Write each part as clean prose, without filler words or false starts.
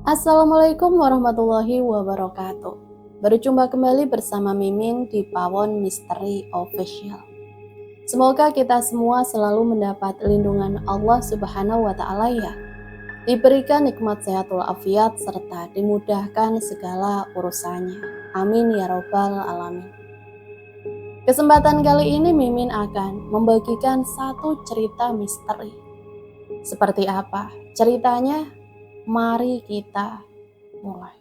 Assalamualaikum warahmatullahi wabarakatuh. Berjumpa kembali bersama Mimin di Pawon Misteri Official. Semoga kita semua selalu mendapat lindungan Allah Subhanahu wa Ta'ala ya. Diberikan nikmat sehatul afiat serta dimudahkan segala urusannya. Amin ya robbal alamin. Kesempatan kali ini Mimin akan membagikan satu cerita misteri. Seperti apa ceritanya? Mari kita mulai.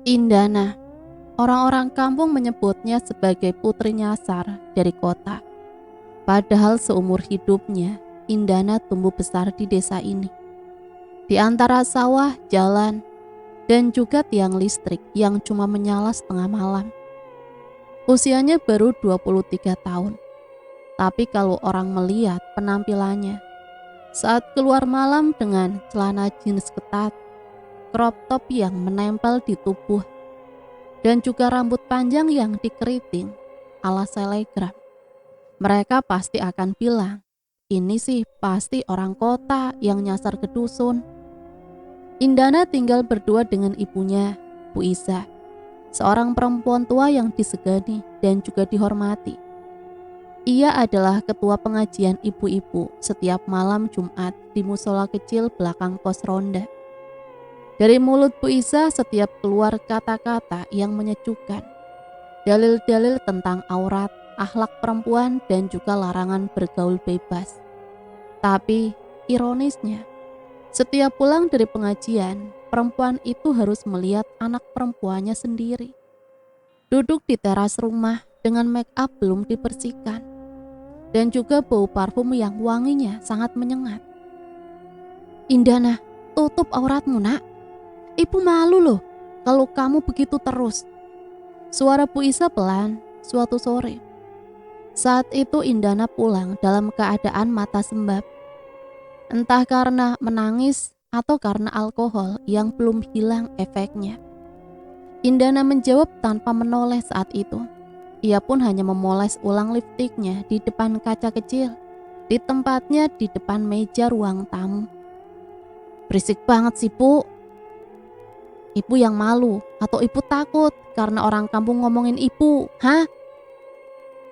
Indana, orang-orang kampung menyebutnya sebagai putri nyasar dari kota. Padahal seumur hidupnya, Indana tumbuh besar di desa ini. Di antara sawah, jalan, dan juga tiang listrik yang cuma menyala setengah malam. Usianya baru 23 tahun. Tapi kalau orang melihat penampilannya, saat keluar malam dengan celana jeans ketat, crop top yang menempel di tubuh, dan juga rambut panjang yang dikeriting ala selegram, mereka pasti akan bilang, ini sih pasti orang kota yang nyasar ke dusun. Indana tinggal berdua dengan ibunya, Bu Isa, seorang perempuan tua yang disegani dan juga dihormati. Ia adalah ketua pengajian ibu-ibu setiap malam Jumat di musola kecil belakang pos ronda. Dari mulut Bu Isa setiap keluar kata-kata yang menyejukkan, dalil-dalil tentang aurat, akhlak perempuan, dan juga larangan bergaul bebas. Tapi ironisnya, setiap pulang dari pengajian, perempuan itu harus melihat anak perempuannya sendiri duduk di teras rumah dengan make up belum dibersihkan, dan juga bau parfum yang wanginya sangat menyengat. Indana, tutup auratmu nak. Ibu malu loh kalau kamu begitu terus. Suara Bu Isa pelan suatu sore. Saat itu Indana pulang dalam keadaan mata sembab. Entah karena menangis atau karena alkohol yang belum hilang efeknya. Indana menjawab tanpa menoleh saat itu. Ia pun hanya memoles ulang lipstiknya di depan kaca kecil, di tempatnya di depan meja ruang tamu. Berisik banget sih, Bu. Ibu yang malu atau ibu takut karena orang kampung ngomongin ibu, hah?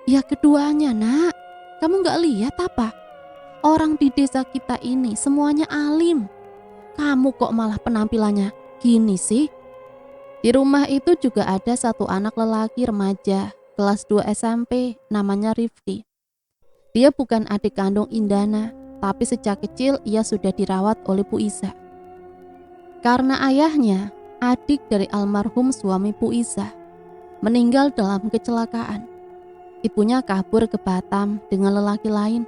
Ya keduanya nak, kamu gak lihat apa? Orang di desa kita ini semuanya alim. Kamu kok malah penampilannya gini sih? Di rumah itu juga ada satu anak lelaki remaja, kelas 2 SMP, namanya Rifki. Dia bukan adik kandung Indana, tapi sejak kecil ia sudah dirawat oleh Bu Isa. Karena ayahnya, adik dari almarhum suami Bu Isa, meninggal dalam kecelakaan. Ibunya kabur ke Batam dengan lelaki lain.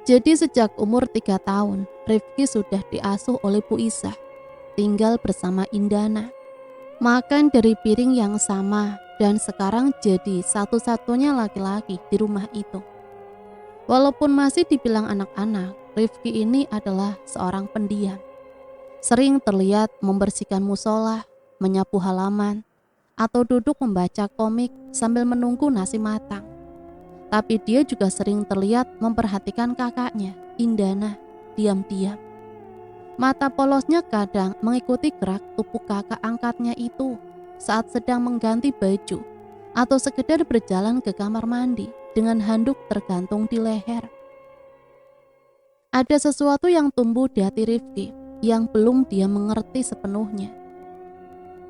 Jadi sejak umur 3 tahun, Rifki sudah diasuh oleh Bu Isa, tinggal bersama Indana. Makan dari piring yang sama dan sekarang jadi satu-satunya laki-laki di rumah itu. Walaupun masih dibilang anak-anak, Rifki ini adalah seorang pendiam. Sering terlihat membersihkan musola, menyapu halaman, atau duduk membaca komik sambil menunggu nasi matang. Tapi dia juga sering terlihat memperhatikan kakaknya, Indana, diam-diam. Mata polosnya kadang mengikuti gerak tubuh kakak angkatnya itu saat sedang mengganti baju atau sekedar berjalan ke kamar mandi dengan handuk tergantung di leher. Ada sesuatu yang tumbuh di hati Rifki yang belum dia mengerti sepenuhnya.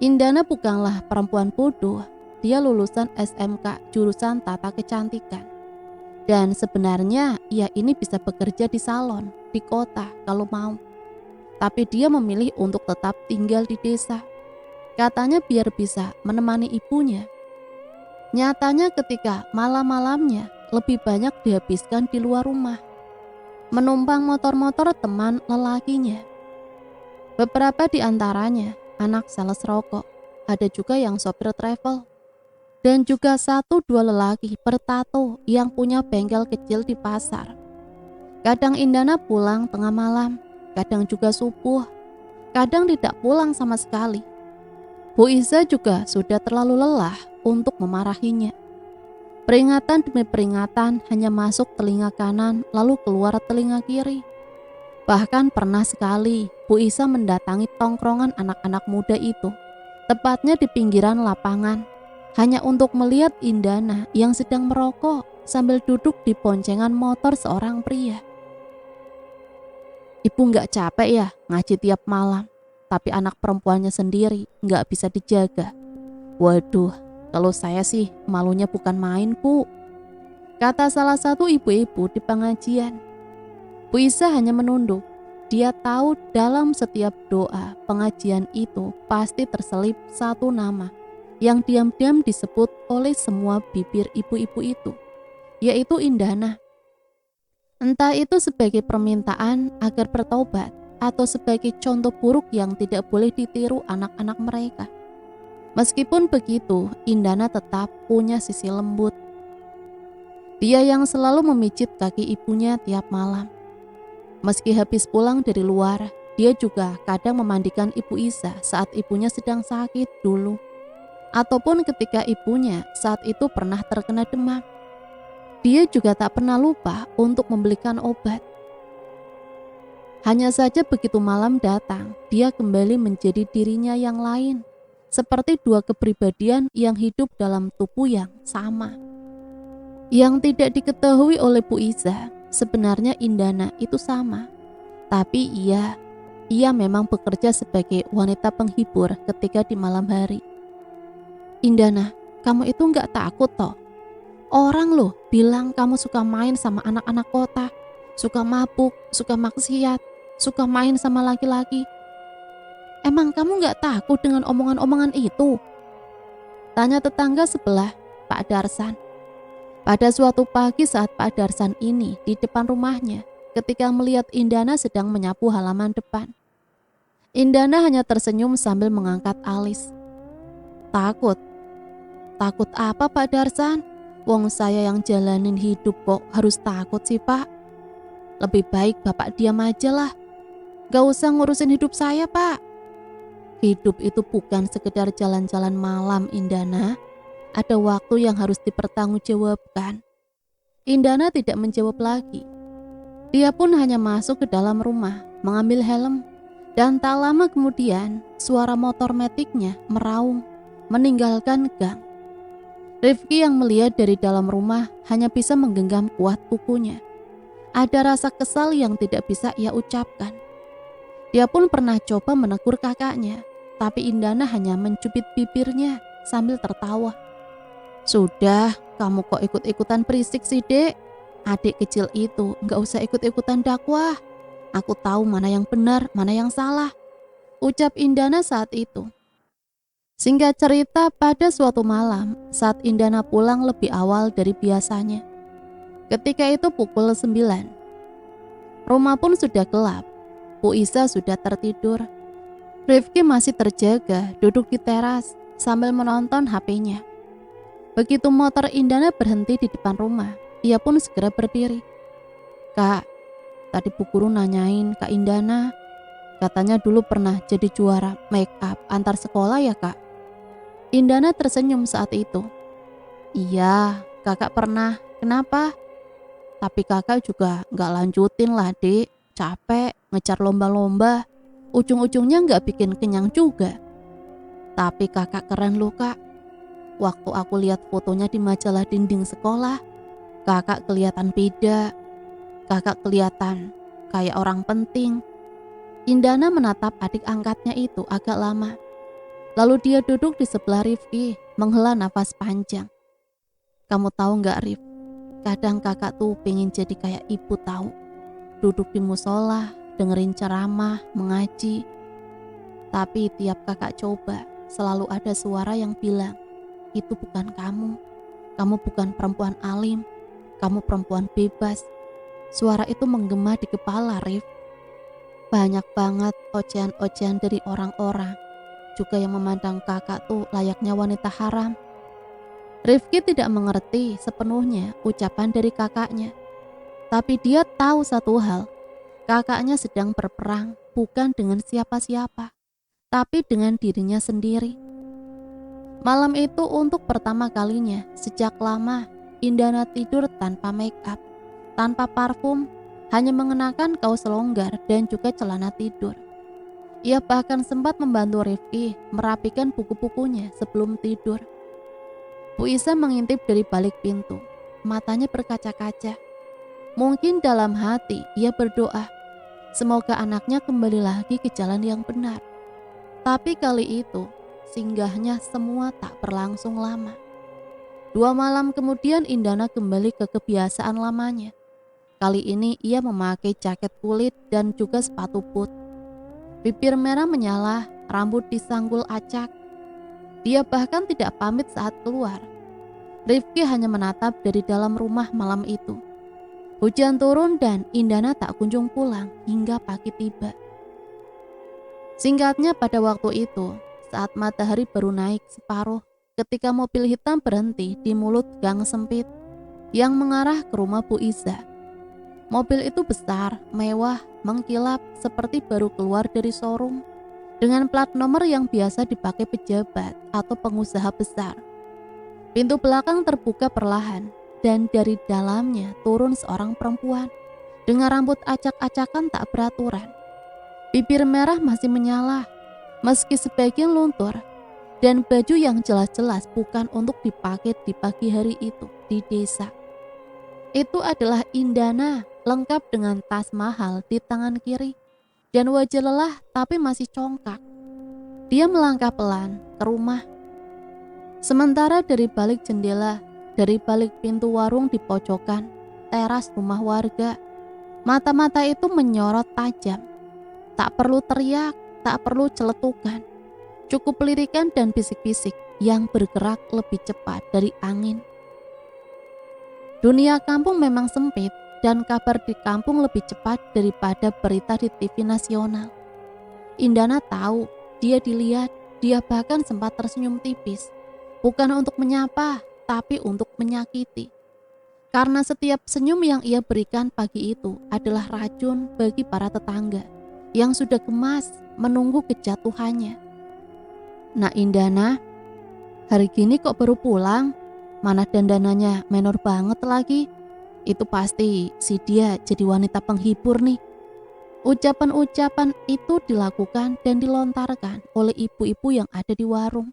Indana bukanlah perempuan bodoh, dia lulusan SMK jurusan tata kecantikan. Dan sebenarnya ia ini bisa bekerja di salon, di kota kalau mau. Tapi dia memilih untuk tetap tinggal di desa. Katanya biar bisa menemani ibunya. Nyatanya ketika malam-malamnya lebih banyak dihabiskan di luar rumah, menumpang motor-motor teman lelakinya. Beberapa di antaranya anak sales rokok, ada juga yang sopir travel, dan juga 1-2 lelaki bertato yang punya bengkel kecil di pasar. Kadang Indana pulang tengah malam, kadang juga subuh, kadang tidak pulang sama sekali. Bu Isa juga sudah terlalu lelah untuk memarahinya. Peringatan demi peringatan hanya masuk telinga kanan lalu keluar telinga kiri. Bahkan pernah sekali Bu Isa mendatangi tongkrongan anak-anak muda itu, tepatnya di pinggiran lapangan, hanya untuk melihat Indana yang sedang merokok sambil duduk di boncengan motor seorang pria. Ibu nggak capek ya ngaji tiap malam, tapi anak perempuannya sendiri nggak bisa dijaga. Waduh, kalau saya sih malunya bukan main, Bu, kata salah satu ibu-ibu di pengajian. Bu Isa hanya menunduk. Dia tahu dalam setiap doa pengajian itu pasti terselip satu nama yang diam-diam disebut oleh semua bibir ibu-ibu itu, yaitu Indana. Entah itu sebagai permintaan agar bertobat atau sebagai contoh buruk yang tidak boleh ditiru anak-anak mereka. Meskipun begitu, Indana tetap punya sisi lembut. Dia yang selalu memijit kaki ibunya tiap malam. Meski habis pulang dari luar, dia juga kadang memandikan Ibu Isa saat ibunya sedang sakit dulu. Ataupun ketika ibunya saat itu pernah terkena demam. Dia juga tak pernah lupa untuk membelikan obat. Hanya saja begitu malam datang, dia kembali menjadi dirinya yang lain. Seperti dua kepribadian yang hidup dalam tubuh yang sama. Yang tidak diketahui oleh Bu Isa, sebenarnya Indana itu sama. Tapi ia memang bekerja sebagai wanita penghibur ketika di malam hari. Indana, kamu itu gak takut toh? Orang loh bilang kamu suka main sama anak-anak kota, suka mabuk, suka maksiat, suka main sama laki-laki. Emang kamu gak takut dengan omongan-omongan itu? Tanya tetangga sebelah, Pak Darsan. Pada suatu pagi saat Pak Darsan ini di depan rumahnya, ketika melihat Indana sedang menyapu halaman depan. Indana hanya tersenyum sambil mengangkat alis. Takut? Takut apa Pak Darsan? Wong saya yang jalanin hidup kok harus takut sih Pak? Lebih baik Bapak diam aja lah. Gak usah ngurusin hidup saya Pak. Hidup itu bukan sekedar jalan-jalan malam Indana. Ada waktu yang harus dipertanggungjawabkan. Indana tidak menjawab lagi. Dia pun hanya masuk ke dalam rumah, mengambil helm, dan tak lama kemudian suara motor metiknya meraung, meninggalkan gang. Rifki yang melihat dari dalam rumah hanya bisa menggenggam kuat kukunya. Ada rasa kesal yang tidak bisa ia ucapkan. Dia pun pernah coba menegur kakaknya, tapi Indana hanya mencubit bibirnya sambil tertawa. Sudah, kamu kok ikut-ikutan berisik sih dek? Adik kecil itu gak usah ikut-ikutan dakwah. Aku tahu mana yang benar, mana yang salah, ucap Indana saat itu. Singkat cerita, pada suatu malam saat Indana pulang lebih awal dari biasanya. Ketika itu pukul 9. Rumah pun sudah gelap. Bu Isa sudah tertidur. Rifki masih terjaga duduk di teras sambil menonton HP-nya. Begitu motor Indana berhenti di depan rumah, ia pun segera berdiri. Kak, tadi Bu Guru nanyain Kak Indana, katanya dulu pernah jadi juara make up antar sekolah ya Kak? Indana tersenyum saat itu. Iya, kakak pernah. Kenapa? Tapi kakak juga gak lanjutin lah dek, capek ngejar lomba-lomba, ujung-ujungnya gak bikin kenyang juga. Tapi kakak keren loh Kak. Waktu aku lihat fotonya di majalah dinding sekolah, kakak kelihatan beda. Kakak kelihatan kayak orang penting. Indana menatap adik angkatnya itu agak lama. Lalu dia duduk di sebelah Rifki, menghela nafas panjang. Kamu tahu gak Rif, kadang kakak tuh pengen jadi kayak ibu tahu. Duduk di musola, dengerin ceramah, mengaji. Tapi tiap kakak coba, selalu ada suara yang bilang, itu bukan kamu. Kamu bukan perempuan alim. Kamu perempuan bebas. Suara itu menggema di kepala, Rif. Banyak banget ocehan-ocehan dari orang-orang juga yang memandang kakak tuh layaknya wanita haram. Rifki tidak mengerti sepenuhnya ucapan dari kakaknya. Tapi dia tahu satu hal. Kakaknya sedang berperang bukan dengan siapa-siapa, tapi dengan dirinya sendiri. Malam itu untuk pertama kalinya sejak lama Indana tidur tanpa make up, tanpa parfum, hanya mengenakan kaos longgar dan juga celana tidur. Ia bahkan sempat membantu Rifki merapikan buku-bukunya sebelum tidur. Bu Isa mengintip dari balik pintu, matanya berkaca-kaca. Mungkin dalam hati ia berdoa, semoga anaknya kembali lagi ke jalan yang benar. Tapi kali itu, singgahnya semua tak berlangsung lama. 2 malam kemudian Indana kembali ke kebiasaan lamanya. Kali ini ia memakai jaket kulit dan juga sepatu boot. Bibir merah menyala, rambut disanggul acak. Dia bahkan tidak pamit saat keluar. Rifki hanya menatap dari dalam rumah malam itu. Hujan turun dan Indana tak kunjung pulang hingga pagi tiba. Singkatnya pada waktu itu, saat matahari baru naik separuh, ketika mobil hitam berhenti di mulut gang sempit yang mengarah ke rumah Bu Iza. Mobil itu besar, mewah, mengkilap seperti baru keluar dari showroom, dengan plat nomor yang biasa dipakai pejabat atau pengusaha besar. Pintu belakang terbuka perlahan dan dari dalamnya turun seorang perempuan dengan rambut acak-acakan tak beraturan. Bibir merah masih menyala, meski sebagian luntur, dan baju yang jelas-jelas bukan untuk dipakai di pagi hari itu di desa. Itu adalah Indana, lengkap dengan tas mahal di tangan kiri dan wajah lelah tapi masih congkak. Dia melangkah pelan ke rumah. Sementara dari balik jendela, dari balik pintu warung di pojokan teras rumah warga, mata-mata itu menyorot tajam. Tak perlu teriak, tak perlu celetukan. Cukup lirikan dan bisik-bisik yang bergerak lebih cepat dari angin. Dunia kampung memang sempit dan kabar di kampung lebih cepat daripada berita di TV nasional. Indana tahu, dia dilihat, dia bahkan sempat tersenyum tipis. Bukan untuk menyapa, tapi untuk menyakiti. Karena setiap senyum yang ia berikan pagi itu adalah racun bagi para tetangga yang sudah gemas menunggu kejatuhannya. Nah Indana, hari gini kok baru pulang? Mana dandanannya menor banget lagi. Itu pasti si dia jadi wanita penghibur nih. Ucapan-ucapan itu dilakukan dan dilontarkan oleh ibu-ibu yang ada di warung.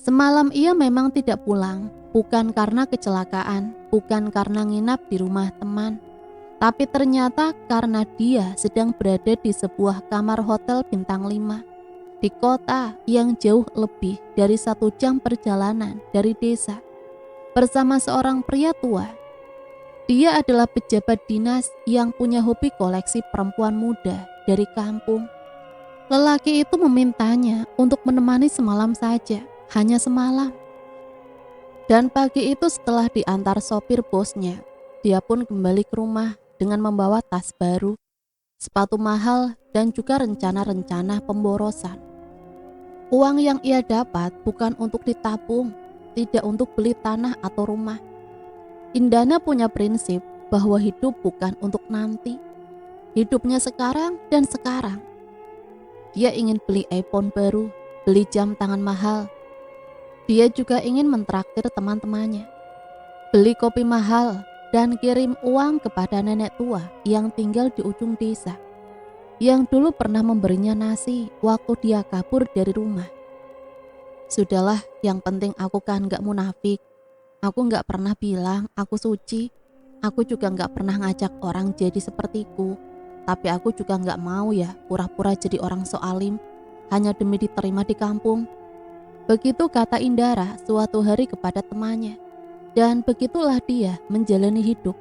Semalam ia memang tidak pulang, bukan karena kecelakaan, bukan karena nginap di rumah teman, tapi ternyata karena dia sedang berada di sebuah kamar hotel bintang 5 di kota yang jauh lebih dari 1 jam perjalanan dari desa, bersama seorang pria tua. Dia adalah pejabat dinas yang punya hobi koleksi perempuan muda dari kampung. Lelaki itu memintanya untuk menemani semalam saja, hanya semalam. Dan pagi itu setelah diantar sopir bosnya, dia pun kembali ke rumah dengan membawa tas baru, sepatu mahal, dan juga rencana-rencana pemborosan. Uang yang ia dapat bukan untuk ditabung, tidak untuk beli tanah atau rumah. Indana punya prinsip bahwa hidup bukan untuk nanti. Hidupnya sekarang dan sekarang. Dia ingin beli iPhone baru, beli jam tangan mahal. Dia juga ingin mentraktir teman-temannya, beli kopi mahal, dan kirim uang kepada nenek tua yang tinggal di ujung desa, yang dulu pernah memberinya nasi waktu dia kabur dari rumah. Sudahlah, yang penting aku kan gak munafik. Aku gak pernah bilang aku suci. Aku juga gak pernah ngajak orang jadi sepertiku. Tapi aku juga gak mau ya pura-pura jadi orang so alim hanya demi diterima di kampung. Begitu kata Indara suatu hari kepada temannya. Dan begitulah dia menjalani hidup.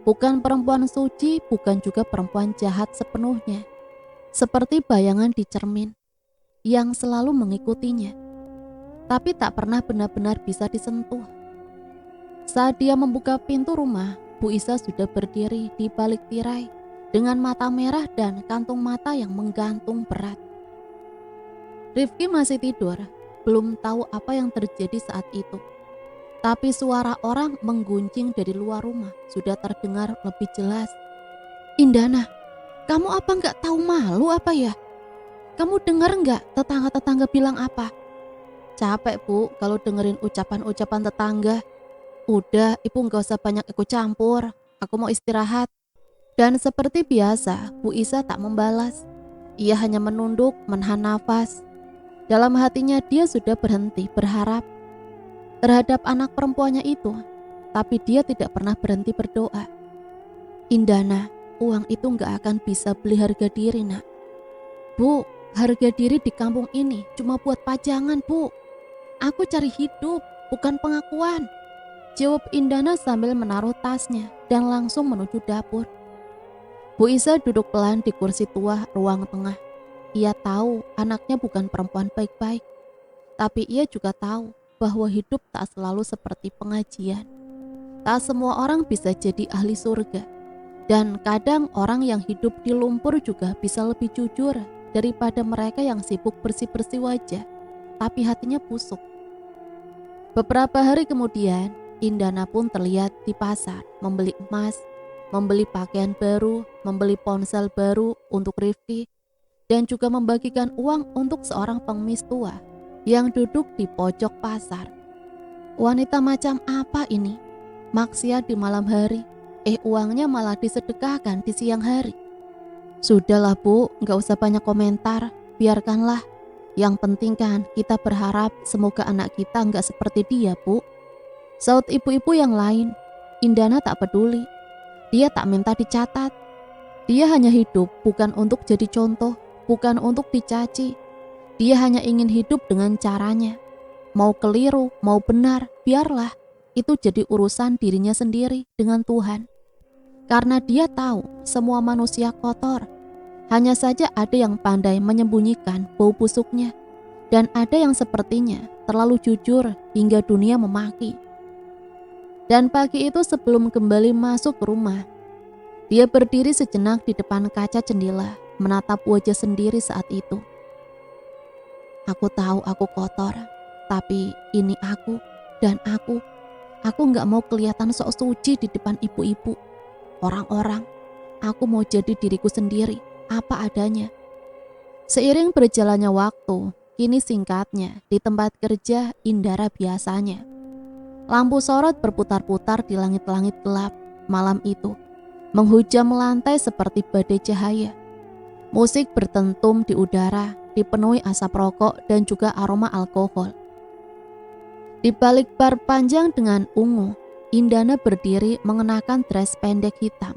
Bukan perempuan suci, bukan juga perempuan jahat sepenuhnya. Seperti bayangan di cermin yang selalu mengikutinya, tapi tak pernah benar-benar bisa disentuh. Saat dia membuka pintu rumah, Bu Isa sudah berdiri di balik tirai dengan mata merah dan kantung mata yang menggantung berat. Rifki masih tidur, belum tahu apa yang terjadi saat itu. Tapi suara orang mengguncing dari luar rumah sudah terdengar lebih jelas. Indana, kamu apa gak tahu malu apa ya? Kamu dengar gak tetangga-tetangga bilang apa? Capek Bu kalau dengerin ucapan-ucapan tetangga. Udah, ibu nggak usah banyak ikut campur. Aku mau istirahat. Dan seperti biasa, Bu Isa tak membalas. Ia hanya menunduk, menahan nafas. Dalam hatinya dia sudah berhenti berharap terhadap anak perempuannya itu. Tapi dia tidak pernah berhenti berdoa. Indana, uang itu nggak akan bisa beli harga diri, nak. Bu, harga diri di kampung ini cuma buat pajangan, Bu. Aku cari hidup, bukan pengakuan. Jawab Indana sambil menaruh tasnya dan langsung menuju dapur. Bu Isa duduk pelan di kursi tua ruang tengah. Ia tahu anaknya bukan perempuan baik-baik. Tapi ia juga tahu bahwa hidup tak selalu seperti pengajian. Tak semua orang bisa jadi ahli surga. Dan kadang orang yang hidup di lumpur juga bisa lebih jujur daripada mereka yang sibuk bersih-bersih wajah, tapi hatinya busuk. Beberapa hari kemudian, Indana pun terlihat di pasar membeli emas, membeli pakaian baru, membeli ponsel baru untuk Rifki, dan juga membagikan uang untuk seorang pengemis tua yang duduk di pojok pasar. Wanita macam apa ini? Maksiat di malam hari, uangnya malah disedekahkan di siang hari. Sudahlah Bu, gak usah banyak komentar, biarkanlah. Yang penting kan kita berharap semoga anak kita gak seperti dia, Bu. Saut ibu-ibu yang lain. Indana tak peduli. Dia tak minta dicatat. Dia hanya hidup bukan untuk jadi contoh, bukan untuk dicaci. Dia hanya ingin hidup dengan caranya. Mau keliru, mau benar, biarlah. Itu jadi urusan dirinya sendiri dengan Tuhan. Karena dia tahu semua manusia kotor. Hanya saja ada yang pandai menyembunyikan bau busuknya. Dan ada yang sepertinya terlalu jujur hingga dunia memaki. Dan pagi itu sebelum kembali masuk ke rumah, dia berdiri sejenak di depan kaca jendela, menatap wajah sendiri saat itu. Aku tahu aku kotor, tapi ini aku dan aku. Aku gak mau kelihatan sok suci di depan ibu-ibu, orang-orang. Aku mau jadi diriku sendiri, apa adanya. Seiring berjalannya waktu, kini singkatnya di tempat kerja Indara biasanya. Lampu sorot berputar-putar di langit-langit gelap malam itu, menghujam lantai seperti badai cahaya. Musik bertentum di udara, dipenuhi asap rokok dan juga aroma alkohol. Di balik bar panjang dengan ungu, Indana berdiri mengenakan dress pendek hitam.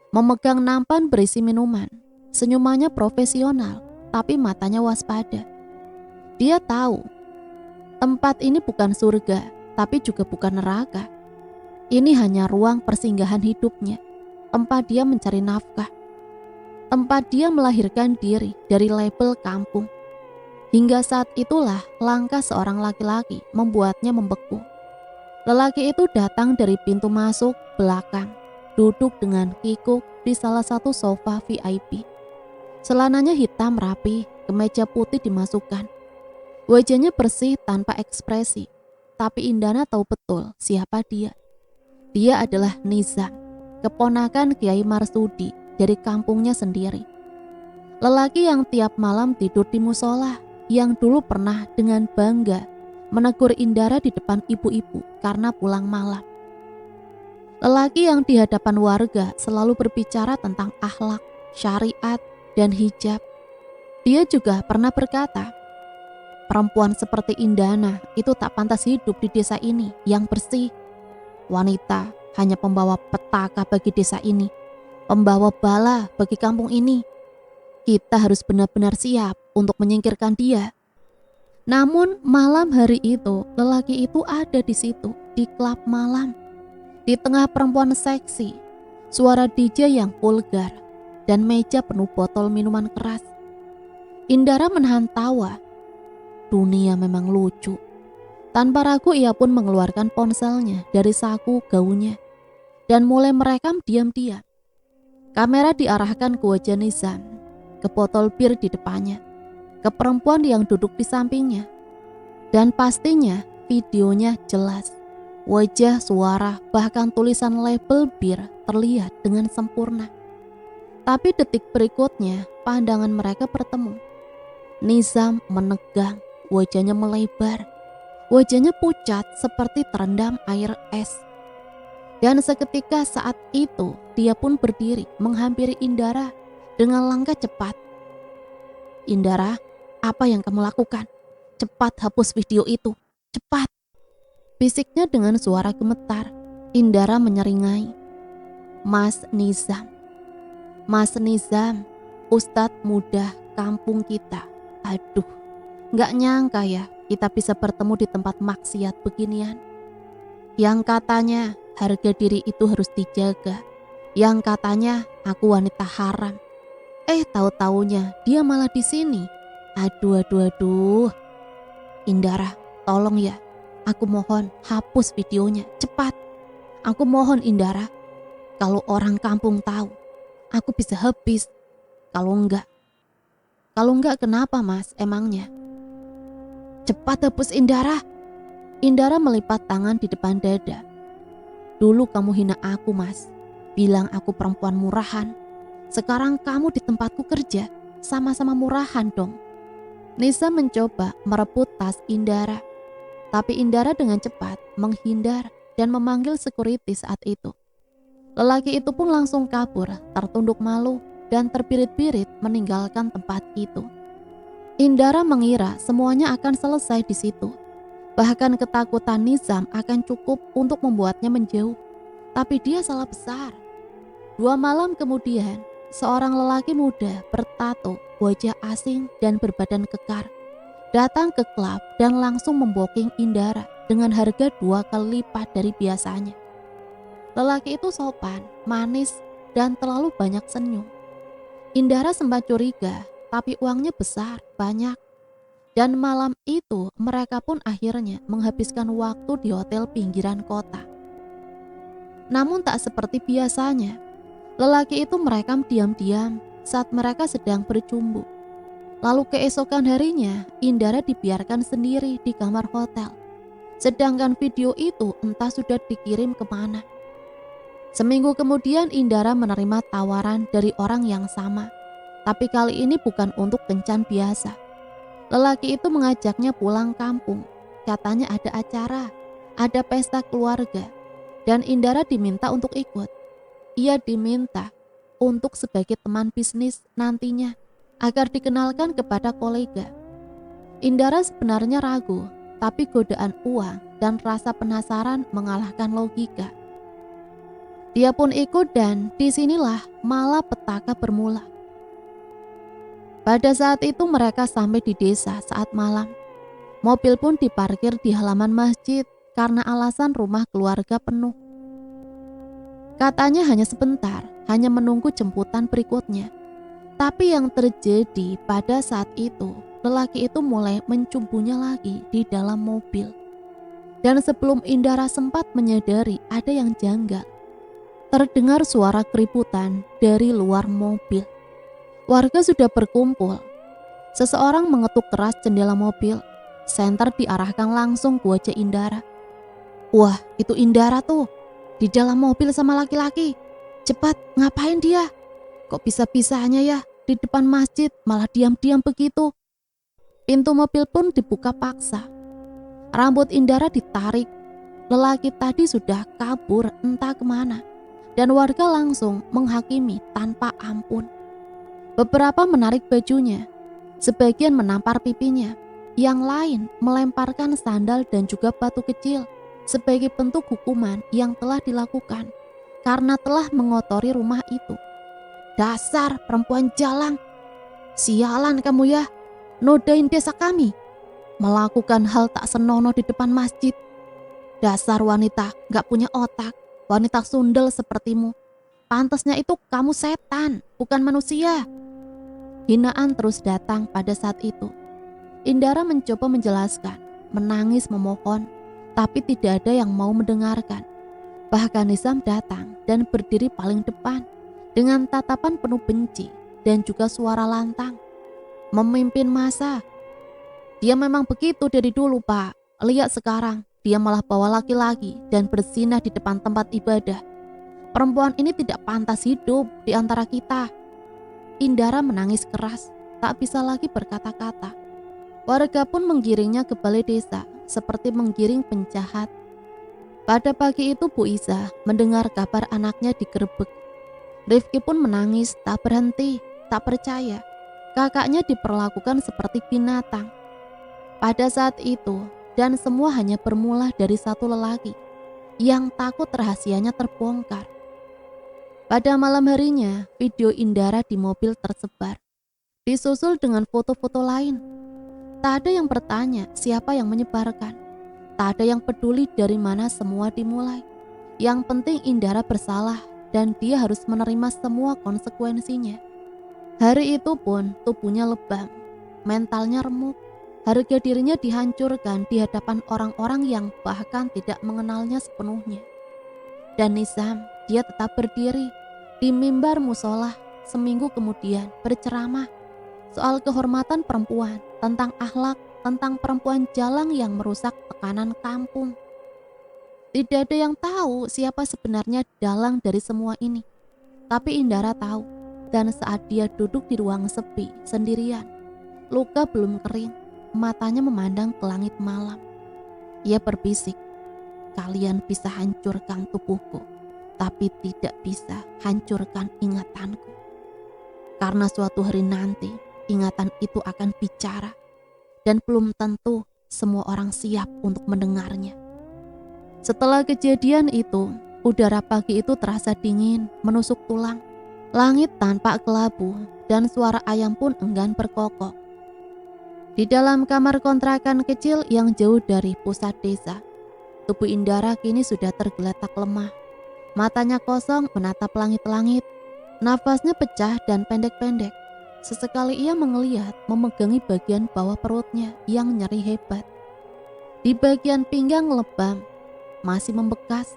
Memegang nampan berisi minuman, senyumannya profesional, tapi matanya waspada. Dia tahu, tempat ini bukan surga, tapi juga bukan neraka. Ini hanya ruang persinggahan hidupnya, tempat dia mencari nafkah, tempat dia melahirkan diri dari label kampung. Hingga saat itulah langkah seorang laki-laki membuatnya membeku. Lelaki itu datang dari pintu masuk belakang, duduk dengan kikuk di salah satu sofa VIP. Celananya hitam rapi, kemeja putih dimasukkan. Wajahnya bersih tanpa ekspresi. Tapi Indana tahu betul siapa dia. Dia adalah Nizam, keponakan Kiai Marsudi dari kampungnya sendiri. Lelaki yang tiap malam tidur di musola, yang dulu pernah dengan bangga menegur Indara di depan ibu-ibu karena pulang malam. Lelaki yang di hadapan warga selalu berbicara tentang akhlak, syariat, dan hijab. Dia juga pernah berkata, perempuan seperti Indana itu tak pantas hidup di desa ini yang bersih. Wanita hanya pembawa petaka bagi desa ini, pembawa bala bagi kampung ini. Kita harus benar-benar siap untuk menyingkirkan dia. Namun malam hari itu, lelaki itu ada di situ, di klub malam. Di tengah perempuan seksi, suara DJ yang vulgar, dan meja penuh botol minuman keras. Indara menahan tawa. Dunia memang lucu. Tanpa ragu ia pun mengeluarkan ponselnya dari saku gaunnya dan mulai merekam diam-diam. Kamera diarahkan ke wajah Nizam, ke botol bir di depannya, ke perempuan yang duduk di sampingnya. Dan pastinya videonya jelas. Wajah, suara, bahkan tulisan label bir terlihat dengan sempurna. Tapi detik berikutnya pandangan mereka bertemu. Nizam menegang, wajahnya melebar. Wajahnya pucat seperti terendam air es. Dan seketika saat itu dia pun berdiri menghampiri Indara dengan langkah cepat. "Indara, apa yang kamu lakukan? Cepat hapus video itu, cepat!" bisiknya dengan suara gemetar. Indara menyeringai, "Mas Nizam, Mas Nizam, Ustadz muda kampung kita. Aduh, gak nyangka ya kita bisa bertemu di tempat maksiat beginian. Yang katanya harga diri itu harus dijaga. Yang katanya aku wanita haram. Tahu-taunya dia malah di sini. Aduh. Indara, tolong ya. Aku mohon hapus videonya, cepat. Aku mohon Indara. Kalau orang kampung tahu, aku bisa habis. Kalau enggak kenapa Mas emangnya? Cepat hapus Indara." Indara melipat tangan di depan dada. "Dulu kamu hina aku Mas, bilang aku perempuan murahan. Sekarang kamu di tempatku kerja, sama-sama murahan dong." Nisa mencoba merebut tas Indara, tapi Indara dengan cepat menghindar dan memanggil security saat itu. Lelaki itu pun langsung kabur, tertunduk malu dan terbirit-birit meninggalkan tempat itu. Indara mengira semuanya akan selesai di situ. Bahkan ketakutan Nizam akan cukup untuk membuatnya menjauh. Tapi dia salah besar. 2 malam kemudian, seorang lelaki muda bertato, wajah asing dan berbadan kekar, datang ke klub dan langsung memboking Indara dengan harga 2 kali lipat dari biasanya. Lelaki itu sopan, manis, dan terlalu banyak senyum. Indara sempat curiga, tapi uangnya besar, banyak. Dan malam itu mereka pun akhirnya menghabiskan waktu di hotel pinggiran kota. Namun tak seperti biasanya, lelaki itu merekam diam-diam saat mereka sedang bercumbu. Lalu keesokan harinya Indara dibiarkan sendiri di kamar hotel. Sedangkan video itu entah sudah dikirim kemana. Seminggu kemudian Indara menerima tawaran dari orang yang sama. Tapi kali ini bukan untuk kencan biasa. Lelaki itu mengajaknya pulang kampung. Katanya ada acara, ada pesta keluarga, dan Indara diminta untuk ikut. Ia diminta untuk sebagai teman bisnis nantinya, agar dikenalkan kepada kolega. Indara sebenarnya ragu, tapi godaan uang dan rasa penasaran mengalahkan logika. Dia pun ikut dan disinilah malapetaka bermula. Pada saat itu mereka sampai di desa saat malam. Mobil pun diparkir di halaman masjid karena alasan rumah keluarga penuh. Katanya hanya sebentar, hanya menunggu jemputan berikutnya. Tapi yang terjadi pada saat itu, lelaki itu mulai mencumbunya lagi di dalam mobil. Dan sebelum Indara sempat menyadari ada yang janggal, terdengar suara keributan dari luar mobil. Warga sudah berkumpul. Seseorang mengetuk keras jendela mobil. Senter diarahkan langsung ke wajah Indara. "Wah, itu Indara tuh, di dalam mobil sama laki-laki. Cepat, ngapain dia? Kok bisa-bisanya ya di depan masjid malah diam-diam begitu?" Pintu mobil pun dibuka paksa. Rambut Indara ditarik. Lelaki tadi sudah kabur entah kemana. Dan warga langsung menghakimi tanpa ampun. Beberapa menarik bajunya, sebagian menampar pipinya, yang lain melemparkan sandal dan juga batu kecil sebagai bentuk hukuman yang telah dilakukan karena telah mengotori rumah itu. "Dasar perempuan jalang, sialan kamu ya, nodain desa kami, melakukan hal tak senonoh di depan masjid. Dasar wanita gak punya otak, wanita sundel sepertimu. Pantasnya itu kamu setan, bukan manusia." Hinaan terus datang pada saat itu. Indara mencoba menjelaskan, menangis memohon, tapi tidak ada yang mau mendengarkan. Bahkan Nizam datang dan berdiri paling depan dengan tatapan penuh benci dan juga suara lantang. Memimpin massa. "Dia memang begitu dari dulu, Pak. Lihat sekarang, dia malah bawa laki-laki dan berzinah di depan tempat ibadah. Perempuan ini tidak pantas hidup di antara kita." Indara menangis keras, tak bisa lagi berkata-kata. Warga pun menggiringnya ke balai desa seperti menggiring penjahat. Pada pagi itu Bu Iza mendengar kabar anaknya digerebek. Rifki pun menangis tak berhenti, tak percaya. Kakaknya diperlakukan seperti binatang. Pada saat itu, dan semua hanya bermula dari satu lelaki yang takut rahasianya terbongkar. Pada malam harinya, video Indara di mobil tersebar, disusul dengan foto-foto lain. Tak ada yang bertanya siapa yang menyebarkan. Tak ada yang peduli dari mana semua dimulai. Yang penting Indara bersalah dan dia harus menerima semua konsekuensinya. Hari itu pun tubuhnya lebam, mentalnya remuk, harga dirinya dihancurkan di hadapan orang-orang yang bahkan tidak mengenalnya sepenuhnya. Dan Nizam, dia tetap berdiri di mimbar musola seminggu kemudian berceramah soal kehormatan perempuan, tentang akhlak, tentang perempuan jalang yang merusak tekanan kampung. Tidak ada yang tahu siapa sebenarnya dalang dari semua ini. Tapi Indara tahu, dan saat dia duduk di ruang sepi, sendirian, luka belum kering, matanya memandang ke langit malam. Ia berbisik, kalian bisa hancurkan tubuhku, tapi tidak bisa hancurkan ingatanku. Karena suatu hari nanti, ingatan itu akan bicara. Dan belum tentu semua orang siap untuk mendengarnya. Setelah kejadian itu, udara pagi itu terasa dingin, menusuk tulang. Langit tanpa kelabu dan suara ayam pun enggan berkokok. Di dalam kamar kontrakan kecil yang jauh dari pusat desa, tubuh Indara kini sudah tergeletak lemah. Matanya kosong menatap langit-langit, nafasnya pecah dan pendek-pendek. Sesekali ia mengeliat memegangi bagian bawah perutnya yang nyeri hebat. Di bagian pinggang lebam, masih membekas,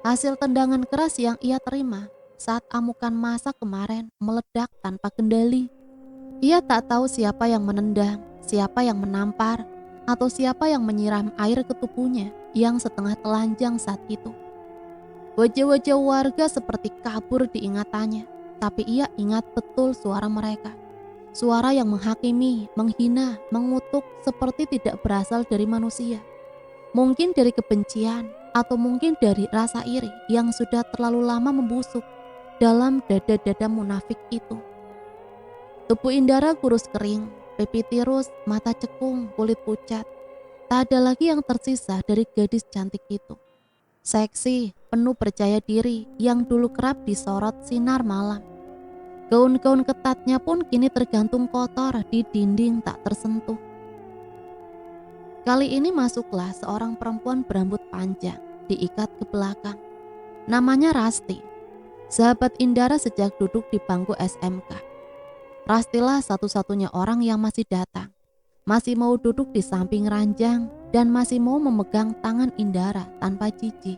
hasil tendangan keras yang ia terima saat amukan massa kemarin meledak tanpa kendali. Ia tak tahu siapa yang menendang, siapa yang menampar, atau siapa yang menyiram air ke tubuhnya yang setengah telanjang saat itu. Wajah-wajah warga seperti kabur di ingatannya, tapi ia ingat betul suara mereka. Suara yang menghakimi, menghina, mengutuk seperti tidak berasal dari manusia. Mungkin dari kebencian atau mungkin dari rasa iri yang sudah terlalu lama membusuk dalam dada-dada munafik itu. Tubuh Indara kurus kering, pipi tirus, mata cekung, kulit pucat. Tak ada lagi yang tersisa dari gadis cantik itu. Seksi, penuh percaya diri yang dulu kerap disorot sinar malam. Gaun-gaun ketatnya pun kini tergantung kotor di dinding tak tersentuh. Kali ini masuklah seorang perempuan berambut panjang, diikat ke belakang. Namanya Rasti, sahabat Indara sejak duduk di bangku SMK. Rastilah satu-satunya orang yang masih datang, masih mau duduk di samping ranjang, dan masih mau memegang tangan Indara tanpa jijik.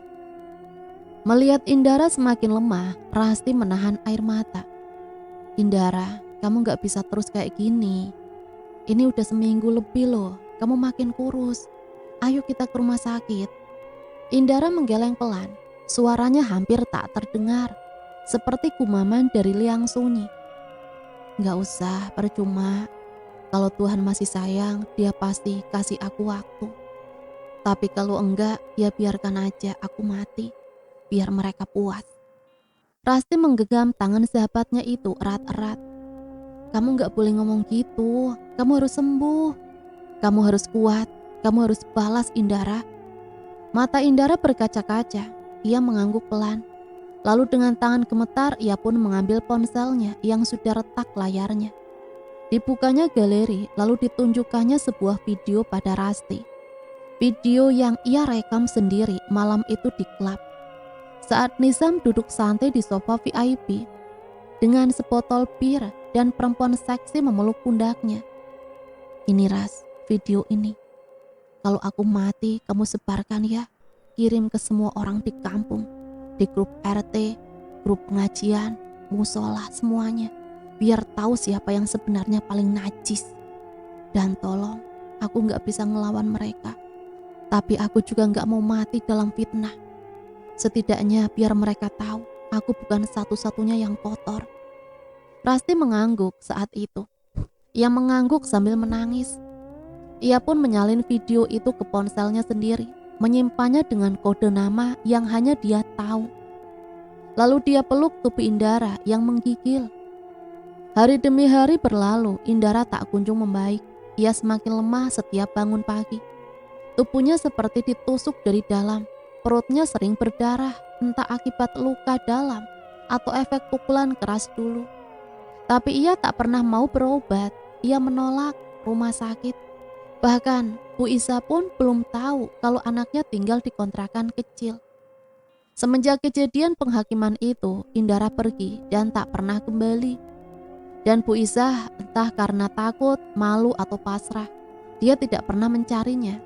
Melihat Indara semakin lemah, Rasti menahan air mata. Indara, kamu gak bisa terus kayak gini. Ini udah seminggu lebih loh, kamu makin kurus. Ayo kita ke rumah sakit. Indara menggeleng pelan, suaranya hampir tak terdengar, seperti kumaman dari liang sunyi. Gak usah, percuma. Kalau Tuhan masih sayang, Dia pasti kasih aku waktu. Tapi kalau enggak, ya biarkan aja aku mati, biar mereka puas. Rasti menggenggam tangan sahabatnya itu erat-erat. Kamu gak boleh ngomong gitu, kamu harus sembuh. Kamu harus kuat, kamu harus balas Indara. Mata Indara berkaca-kaca, ia mengangguk pelan. Lalu dengan tangan gemetar ia pun mengambil ponselnya yang sudah retak layarnya. Dibukanya galeri lalu ditunjukkannya sebuah video pada Rasti. Video yang ia rekam sendiri malam itu di klub. Saat Nizam duduk santai di sofa VIP dengan sebotol bir dan perempuan seksi memeluk pundaknya. Ini Ras, video ini. Kalau aku mati kamu sebarkan ya. Kirim ke semua orang di kampung, di grup RT, grup pengajian, musola semuanya. Biar tahu siapa yang sebenarnya paling najis. Dan tolong, aku gak bisa ngelawan mereka. Tapi aku juga gak mau mati dalam fitnah. Setidaknya biar mereka tahu aku bukan satu-satunya yang kotor. Rasti mengangguk saat itu. Ia mengangguk sambil menangis. Ia pun menyalin video itu ke ponselnya sendiri, menyimpannya dengan kode nama yang hanya dia tahu. Lalu dia peluk tubuh Indara yang menggigil. Hari demi hari berlalu, Indara tak kunjung membaik. Ia semakin lemah setiap bangun pagi. Tubuhnya seperti ditusuk dari dalam. Perutnya sering berdarah, entah akibat luka dalam atau efek pukulan keras dulu. Tapi ia tak pernah mau berobat. Ia menolak rumah sakit. Bahkan Bu Isa pun belum tahu kalau anaknya tinggal di kontrakan kecil. Semenjak kejadian penghakiman itu, Indara pergi dan tak pernah kembali. Dan Bu Isa entah karena takut, malu atau pasrah, dia tidak pernah mencarinya.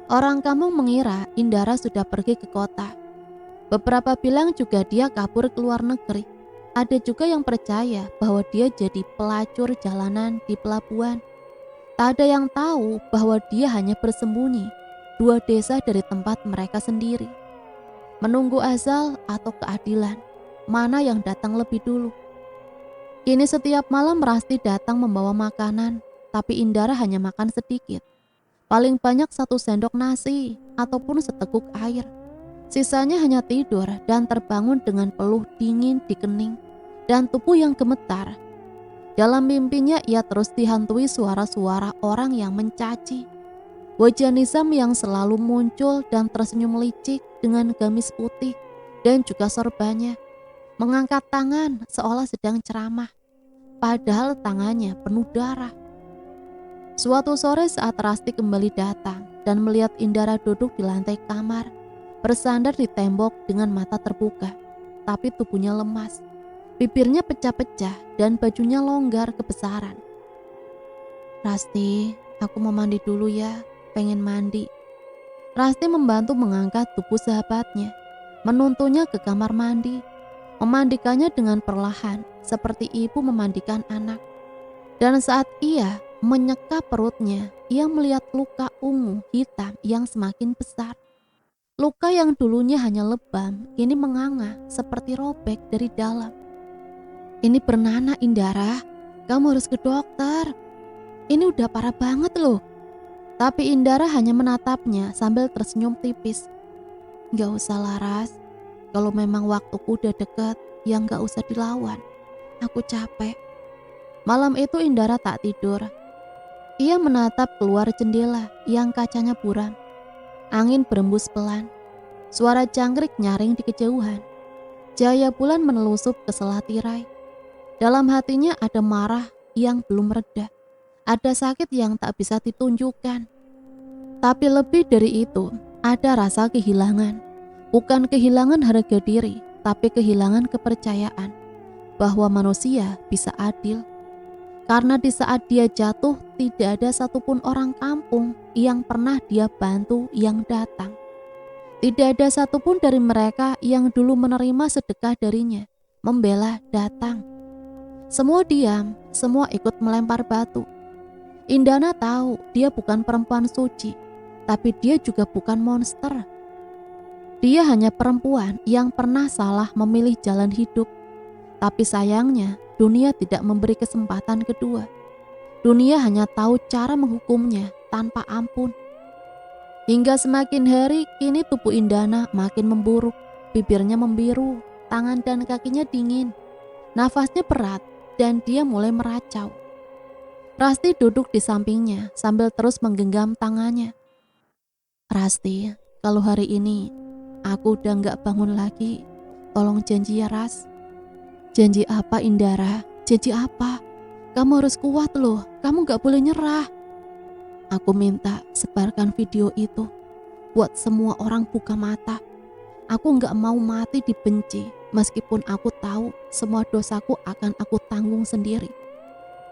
Orang kampung mengira Indara sudah pergi ke kota. Beberapa bilang juga dia kabur ke luar negeri. Ada juga yang percaya bahwa dia jadi pelacur jalanan di pelabuhan. Tak ada yang tahu bahwa dia hanya bersembunyi 2 desa dari tempat mereka sendiri. Menunggu azal atau keadilan, mana yang datang lebih dulu. Kini setiap malam Rasti datang membawa makanan, tapi Indara hanya makan sedikit. Paling banyak 1 sendok nasi ataupun seteguk air. Sisanya hanya tidur dan terbangun dengan peluh dingin di kening dan tubuh yang gemetar. Dalam mimpinya ia terus dihantui suara-suara orang yang mencaci. Wajah Nizam yang selalu muncul dan tersenyum licik dengan gamis putih dan juga sorbannya. Mengangkat tangan seolah sedang ceramah, padahal tangannya penuh darah. Suatu sore saat Rasti kembali datang dan melihat Indara duduk di lantai kamar, bersandar di tembok dengan mata terbuka, tapi tubuhnya lemas. Bibirnya pecah-pecah dan bajunya longgar kebesaran. "Rasti, aku mau mandi dulu ya, pengen mandi." Rasti membantu mengangkat tubuh sahabatnya, menuntunnya ke kamar mandi, memandikannya dengan perlahan, seperti ibu memandikan anak. Dan saat ia menyeka perutnya, ia melihat luka ungu hitam yang semakin besar. Luka yang dulunya hanya lebam, kini menganga seperti robek dari dalam. "Ini bernanah Indara, kamu harus ke dokter. Ini udah parah banget loh." Tapi Indara hanya menatapnya sambil tersenyum tipis. "Gak usah Laras, kalau memang waktuku udah dekat, ya gak usah dilawan. Aku capek." Malam itu Indara tak tidur. Ia menatap keluar jendela yang kacanya buram. Angin berembus pelan. Suara jangkrik nyaring di kejauhan. Cahaya bulan menelusup ke sela tirai. Dalam hatinya ada marah yang belum reda. Ada sakit yang tak bisa ditunjukkan. Tapi lebih dari itu, ada rasa kehilangan. Bukan kehilangan harga diri, tapi kehilangan kepercayaan bahwa manusia bisa adil. Karena di saat dia jatuh, tidak ada satupun orang kampung yang pernah dia bantu yang datang. Tidak ada satupun dari mereka yang dulu menerima sedekah darinya, membela datang. Semua diam, semua ikut melempar batu. Indana tahu dia bukan perempuan suci, tapi dia juga bukan monster. Dia hanya perempuan yang pernah salah memilih jalan hidup. Tapi sayangnya, dunia tidak memberi kesempatan kedua. Dunia hanya tahu cara menghukumnya tanpa ampun. Hingga semakin hari, kini tubuh Indana makin memburuk. Bibirnya membiru, tangan dan kakinya dingin. Nafasnya berat dan dia mulai meracau. Rasti duduk di sampingnya sambil terus menggenggam tangannya. "Rasti, kalau hari ini aku udah gak bangun lagi, tolong janji ya Ras." "Janji apa Indara? Janji apa? Kamu harus kuat loh, kamu gak boleh nyerah." "Aku minta sebarkan video itu buat semua orang buka mata. Aku gak mau mati dibenci, meskipun aku tahu semua dosaku akan aku tanggung sendiri."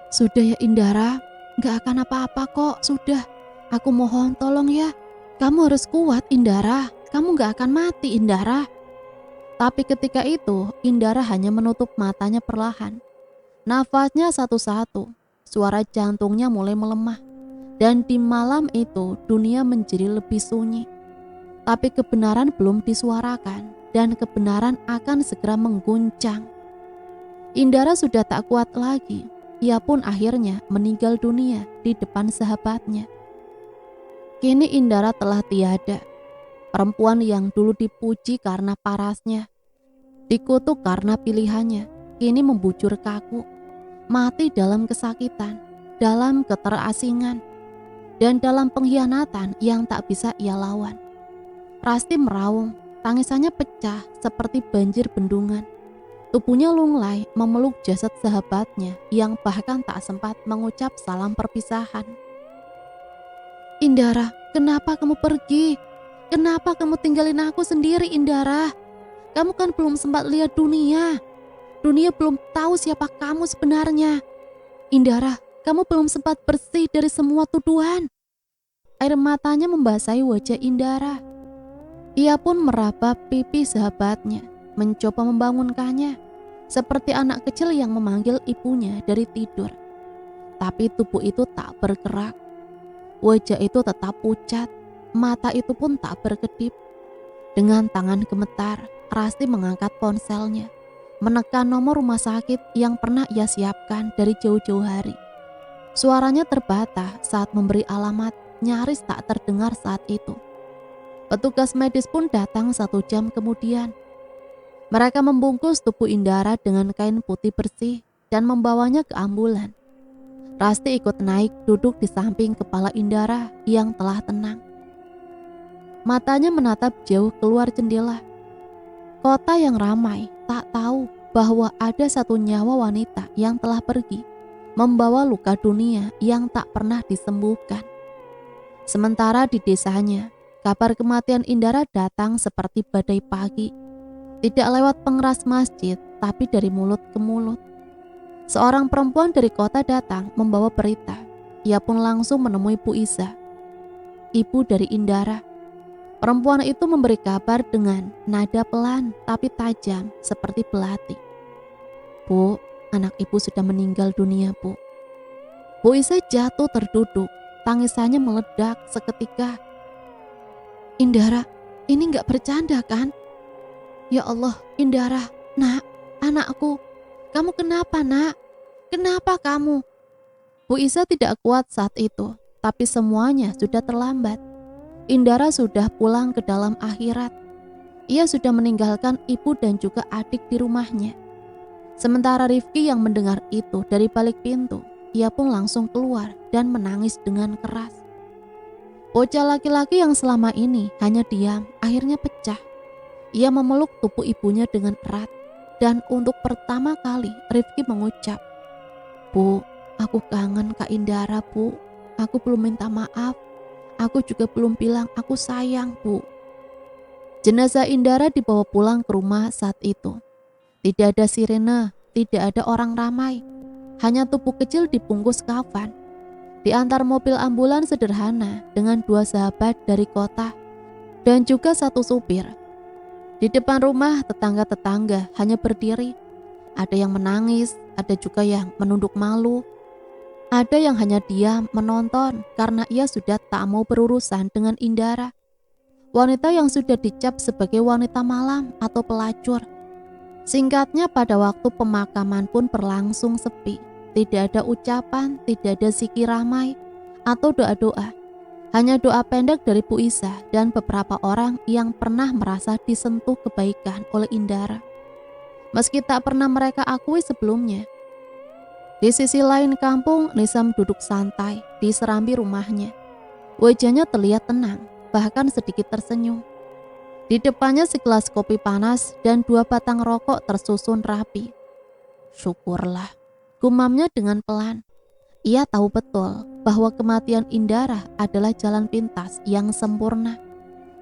"Sudah ya Indara, gak akan apa-apa kok, sudah. Aku mohon tolong ya. Kamu harus kuat Indara, kamu gak akan mati Indara." Tapi ketika itu Indara hanya menutup matanya perlahan. Nafasnya satu-satu, suara jantungnya mulai melemah. Dan di malam itu dunia menjadi lebih sunyi. Tapi kebenaran belum disuarakan dan kebenaran akan segera mengguncang. Indara sudah tak kuat lagi. ia pun akhirnya meninggal dunia di depan sahabatnya. Kini Indara telah tiada. Perempuan yang dulu dipuji karena parasnya, dikutuk karena pilihannya, kini membujur kaku, mati dalam kesakitan, dalam keterasingan, dan dalam pengkhianatan yang tak bisa ia lawan. Rasti meraung, tangisannya pecah seperti banjir bendungan. Tubuhnya lunglai memeluk jasad sahabatnya yang bahkan tak sempat mengucap salam perpisahan. Indara, kenapa kamu pergi? Kenapa kamu tinggalin aku sendiri, Indara? Kamu kan belum sempat lihat dunia. Dunia belum tahu siapa kamu sebenarnya. Indara, kamu belum sempat bersih dari semua tuduhan. Air matanya membasahi wajah Indara. Ia pun meraba pipi sahabatnya, mencoba membangunkannya, seperti anak kecil yang memanggil ibunya dari tidur. Tapi tubuh itu tak bergerak. Wajah itu tetap pucat, mata itu pun tak berkedip. Dengan tangan gemetar, Rasti mengangkat ponselnya, menekan nomor rumah sakit yang pernah ia siapkan dari jauh-jauh hari. Suaranya terbata saat memberi alamat, nyaris tak terdengar saat itu. Petugas medis pun datang 1 jam kemudian. Mereka membungkus tubuh Indara dengan kain putih bersih dan membawanya ke ambulan. Rasti ikut naik duduk di samping kepala Indara yang telah tenang. Matanya menatap jauh keluar jendela. Kota yang ramai tak tahu bahwa ada 1 nyawa wanita yang telah pergi, membawa luka dunia yang tak pernah disembuhkan. Sementara di desanya, kabar kematian Indara datang seperti badai pagi. Tidak lewat pengeras masjid, tapi dari mulut ke mulut. Seorang perempuan dari kota datang membawa berita. Ia pun langsung menemui Bu Iza, ibu dari Indara. Perempuan itu memberi kabar dengan nada pelan tapi tajam seperti belati. Bu, anak ibu sudah meninggal dunia, Bu. Bu Iza jatuh terduduk, tangisannya meledak seketika. Indara, ini gak bercanda kan? Ya Allah, Indara, nak, anakku. Kamu kenapa, nak? Kenapa kamu? Bu Iza tidak kuat saat itu, tapi semuanya sudah terlambat. Indara sudah pulang ke dalam akhirat. Ia sudah meninggalkan ibu dan juga adik di rumahnya. Sementara Rifki yang mendengar itu dari balik pintu, ia pun langsung keluar dan menangis dengan keras. Bocah laki-laki yang selama ini hanya diam, akhirnya pecah. Ia memeluk tubuh ibunya dengan erat. Dan untuk pertama kali Rifki mengucap, Bu, aku kangen Kak Indara, Bu. Aku belum minta maaf. Aku juga belum bilang aku sayang, Bu. Jenazah Indara dibawa pulang ke rumah saat itu. Tidak ada sirene, tidak ada orang ramai. Hanya tubuh kecil dibungkus kafan. Di antar mobil ambulan sederhana dengan 2 sahabat dari kota dan juga 1 supir. Di depan rumah tetangga-tetangga hanya berdiri. Ada yang menangis, ada juga yang menunduk malu. Ada yang hanya diam menonton karena ia sudah tak mau berurusan dengan Indara. Wanita yang sudah dicap sebagai wanita malam atau pelacur. Singkatnya pada waktu pemakaman pun berlangsung sepi. Tidak ada ucapan, tidak ada zikir ramai atau doa-doa. Hanya doa pendek dari Bu Iza dan beberapa orang yang pernah merasa disentuh kebaikan oleh Indara. Meski tak pernah mereka akui sebelumnya. Di sisi lain kampung, Nizam duduk santai di serambi rumahnya. Wajahnya terlihat tenang, bahkan sedikit tersenyum. Di depannya segelas kopi panas dan 2 batang rokok tersusun rapi. Syukurlah, gumamnya dengan pelan. Ia tahu betul bahwa kematian Indara adalah jalan pintas yang sempurna.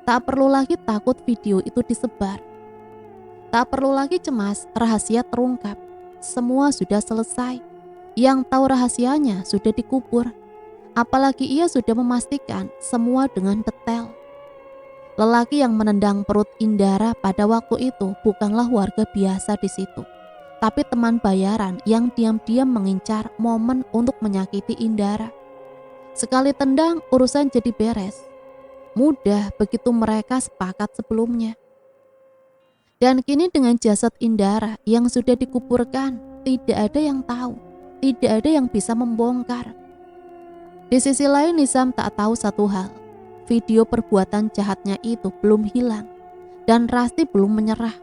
Tak perlu lagi takut video itu disebar. Tak perlu lagi cemas rahasia terungkap. Semua sudah selesai. Yang tahu rahasianya sudah dikubur. Apalagi ia sudah memastikan semua dengan detail. Lelaki yang menendang perut Indara pada waktu itu bukanlah warga biasa di situ, tapi teman bayaran yang diam-diam mengincar momen untuk menyakiti Indara. Sekali tendang, urusan jadi beres. Mudah begitu mereka sepakat sebelumnya. Dan kini dengan jasad Indara yang sudah dikuburkan, tidak ada yang tahu tidak ada yang bisa membongkar. Di sisi lain Nizam tak tahu satu hal, video perbuatan jahatnya itu belum hilang dan Rasti belum menyerah.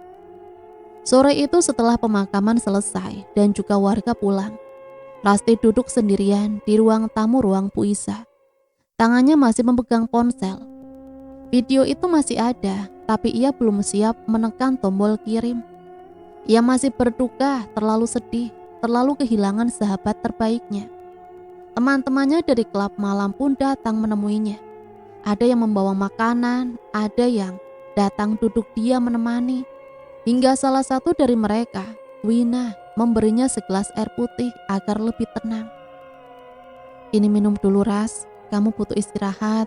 Sore itu setelah pemakaman selesai dan juga warga pulang, Rasti duduk sendirian di ruang tamu ruang Puisa. Tangannya masih memegang ponsel. Video itu masih ada, tapi ia belum siap menekan tombol kirim. Ia masih berduka, terlalu sedih, terlalu kehilangan sahabat terbaiknya. Teman-temannya dari klub malam pun datang menemuinya. Ada yang membawa makanan, ada yang datang duduk dia menemani. Hingga salah satu dari mereka, Wina, memberinya segelas air putih agar lebih tenang. Ini minum dulu Ras, kamu butuh istirahat.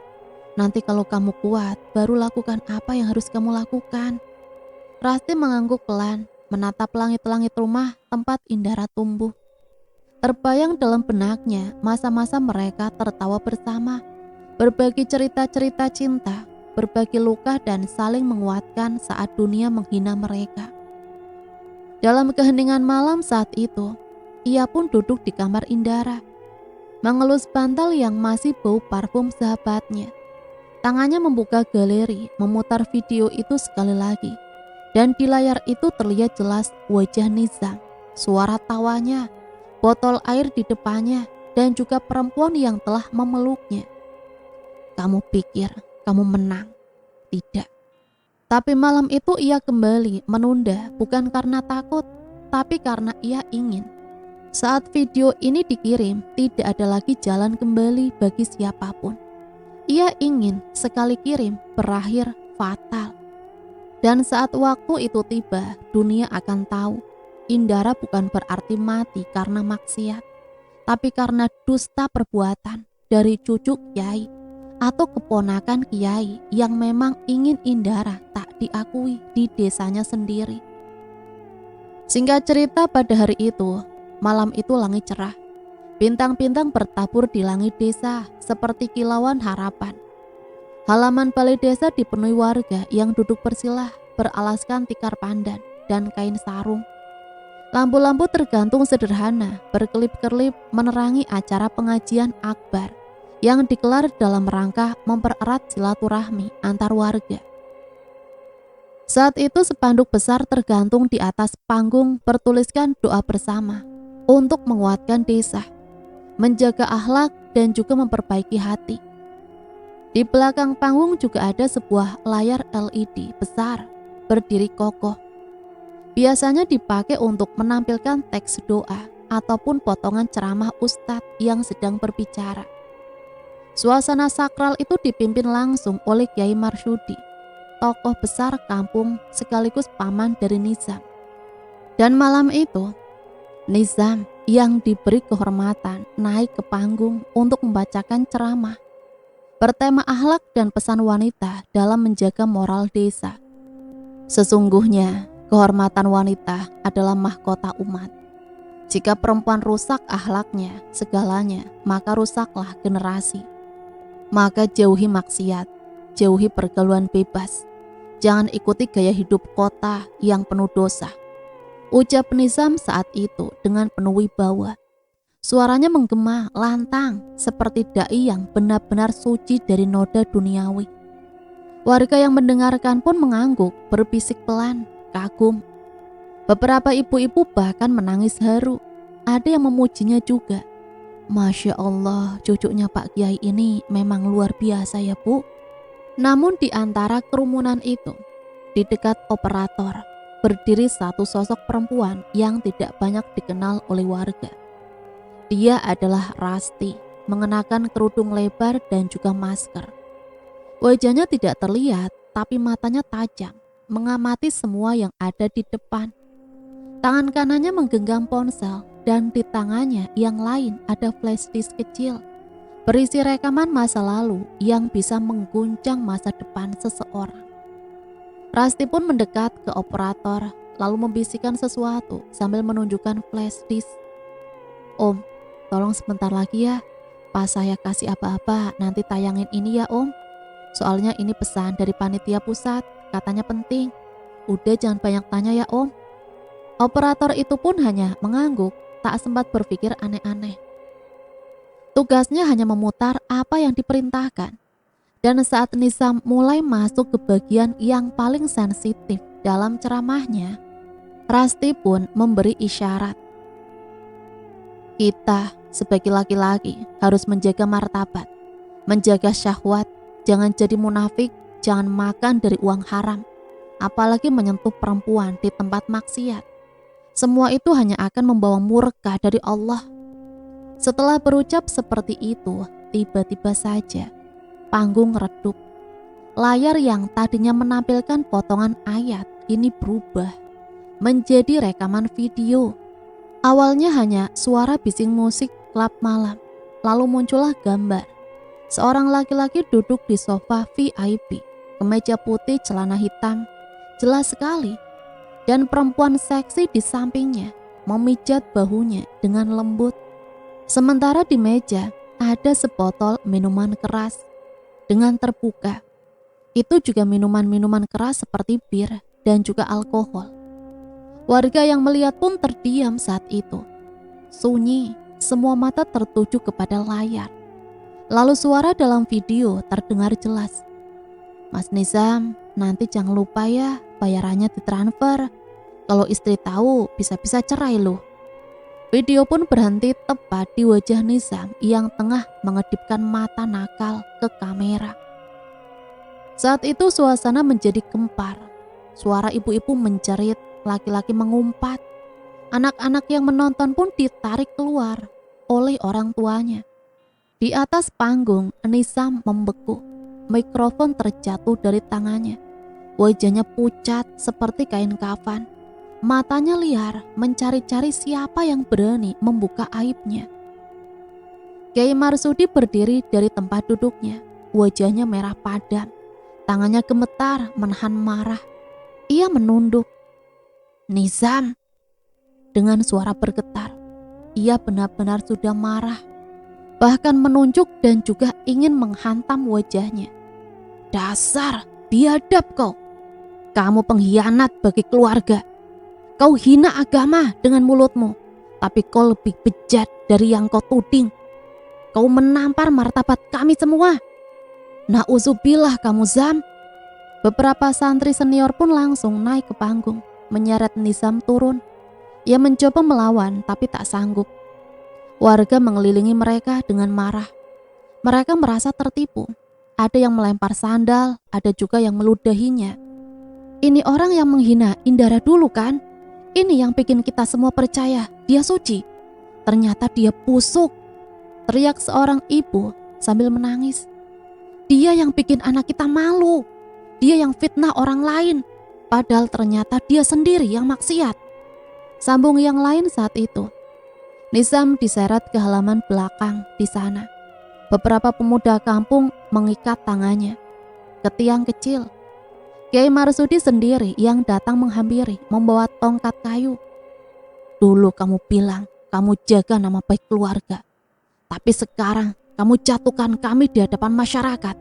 Nanti kalau kamu kuat, baru lakukan apa yang harus kamu lakukan. Rasti mengangguk pelan, menatap langit-langit rumah tempat Indara tumbuh. Terbayang dalam benaknya masa-masa mereka tertawa bersama, berbagi cerita-cerita cinta, berbagi luka dan saling menguatkan saat dunia menghina mereka. Dalam keheningan malam saat itu, ia pun duduk di kamar Indara, mengelus bantal yang masih bau parfum sahabatnya. Tangannya membuka galeri, memutar video itu sekali lagi. Dan di layar itu terlihat jelas wajah Nizam, suara tawanya, botol air di depannya, dan juga perempuan yang telah memeluknya. Kamu pikir kamu menang? Tidak. Tapi malam itu ia kembali menunda bukan karena takut, tapi karena ia ingin. Saat video ini dikirim, tidak ada lagi jalan kembali bagi siapapun. Ia ingin sekali kirim berakhir fatal. Dan saat waktu itu tiba, dunia akan tahu Indara bukan berarti mati karena maksiat, tapi karena dusta perbuatan dari cucu kiai atau keponakan kiai yang memang ingin Indara tak diakui di desanya sendiri. Singkat cerita, pada hari itu, malam itu langit cerah. Bintang-bintang bertabur di langit desa seperti kilauan harapan. Halaman balai desa dipenuhi warga yang duduk bersilah beralaskan tikar pandan dan kain sarung. Lampu-lampu tergantung sederhana berkelip-kelip menerangi acara pengajian akbar yang digelar dalam rangka mempererat silaturahmi antar warga. Saat itu spanduk besar tergantung di atas panggung bertuliskan doa bersama untuk menguatkan desa, menjaga akhlak dan juga memperbaiki hati. Di belakang panggung juga ada sebuah layar LED besar berdiri kokoh. Biasanya dipakai untuk menampilkan teks doa ataupun potongan ceramah ustadz yang sedang berbicara. Suasana sakral itu dipimpin langsung oleh Kiai Marsudi, tokoh besar kampung sekaligus paman dari Nizam. Dan malam itu, Nizam yang diberi kehormatan naik ke panggung untuk membacakan ceramah bertema akhlak dan pesan wanita dalam menjaga moral desa. Sesungguhnya kehormatan wanita adalah mahkota umat. Jika perempuan rusak akhlaknya, segalanya, maka rusaklah generasi. Maka jauhi maksiat, jauhi pergaulan bebas. Jangan ikuti gaya hidup kota yang penuh dosa, ucap Nizam saat itu dengan penuh wibawa. Suaranya menggema lantang seperti dai yang benar-benar suci dari noda duniawi. Warga yang mendengarkan pun mengangguk, berbisik pelan, kagum. Beberapa ibu-ibu bahkan menangis haru. Ada yang memujinya juga. Masya Allah, cucunya Pak Kiai ini memang luar biasa ya Bu. Namun di antara kerumunan itu, di dekat operator, berdiri satu sosok perempuan yang tidak banyak dikenal oleh warga. Dia adalah Rasti, mengenakan kerudung lebar dan juga masker. Wajahnya tidak terlihat, tapi matanya tajam, mengamati semua yang ada di depan. Tangan kanannya menggenggam ponsel, dan di tangannya yang lain ada flash disk kecil, berisi rekaman masa lalu yang bisa mengguncang masa depan seseorang. Rasti pun mendekat ke operator, lalu membisikkan sesuatu sambil menunjukkan flash disk. Om, tolong sebentar lagi ya, pas saya kasih apa-apa nanti tayangin ini ya Om. Soalnya ini pesan dari panitia pusat, katanya penting. Udah jangan banyak tanya ya Om. Operator itu pun hanya mengangguk tak sempat berpikir aneh-aneh. Tugasnya hanya memutar apa yang diperintahkan. Dan saat Nizam mulai masuk ke bagian yang paling sensitif dalam ceramahnya, Rasti pun memberi isyarat. Kita sebagai laki-laki harus menjaga martabat, menjaga syahwat, jangan jadi munafik, jangan makan dari uang haram, apalagi menyentuh perempuan di tempat maksiat. Semua itu hanya akan membawa murka dari Allah. Setelah berucap seperti itu, tiba-tiba saja panggung redup. Layar yang tadinya menampilkan potongan ayat ini berubah menjadi rekaman video. Awalnya hanya suara bising musik klub malam, lalu muncullah gambar. Seorang laki-laki duduk di sofa VIP, kemeja putih, celana hitam, jelas sekali. Dan perempuan seksi di sampingnya memijat bahunya dengan lembut. Sementara di meja ada sebotol minuman keras dengan terbuka. Itu juga minuman-minuman keras seperti bir dan juga alkohol. Warga yang melihat pun terdiam saat itu. Sunyi, semua mata tertuju kepada layar. Lalu suara dalam video terdengar jelas. Mas Nizam, nanti jangan lupa ya, bayarannya ditransfer. Kalau istri tahu, bisa-bisa cerai loh. Video pun berhenti tepat di wajah Nizam yang tengah mengedipkan mata nakal ke kamera. Saat itu suasana menjadi gempar. Suara ibu-ibu menjerit, laki-laki mengumpat. Anak-anak yang menonton pun ditarik keluar oleh orang tuanya. Di atas panggung, Nizam membeku. Mikrofon terjatuh dari tangannya. Wajahnya pucat seperti kain kafan. Matanya liar mencari-cari siapa yang berani membuka aibnya. Kiai Marsudi berdiri dari tempat duduknya. Wajahnya merah padam. Tangannya gemetar menahan marah. Ia menunduk. Nizam. Dengan suara bergetar. Ia benar-benar sudah marah. Bahkan menunjuk dan juga ingin menghantam wajahnya. Dasar biadab kau. Kamu pengkhianat bagi keluarga. Kau hina agama dengan mulutmu, tapi kau lebih bejat dari yang kau tuding. Kau menampar martabat kami semua. Na'udzubillah kamu Zam. Beberapa santri senior pun langsung naik ke panggung, menyeret Nizam turun. Ia mencoba melawan tapi tak sanggup. Warga mengelilingi mereka dengan marah. Mereka merasa tertipu. Ada yang melempar sandal, ada juga yang meludahinya. Ini orang yang menghina Indara dulu kan? Ini yang bikin kita semua percaya dia suci. Ternyata dia busuk. Teriak seorang ibu sambil menangis. Dia yang bikin anak kita malu. Dia yang fitnah orang lain. Padahal ternyata dia sendiri yang maksiat. Sambung yang lain saat itu. Nizam diseret ke halaman belakang di sana. Beberapa pemuda kampung mengikat tangannya ke tiang kecil. Kiai Marsudi sendiri yang datang menghampiri membawa tongkat kayu. Dulu kamu bilang kamu jaga nama baik keluarga. Tapi sekarang kamu jatuhkan kami di hadapan masyarakat.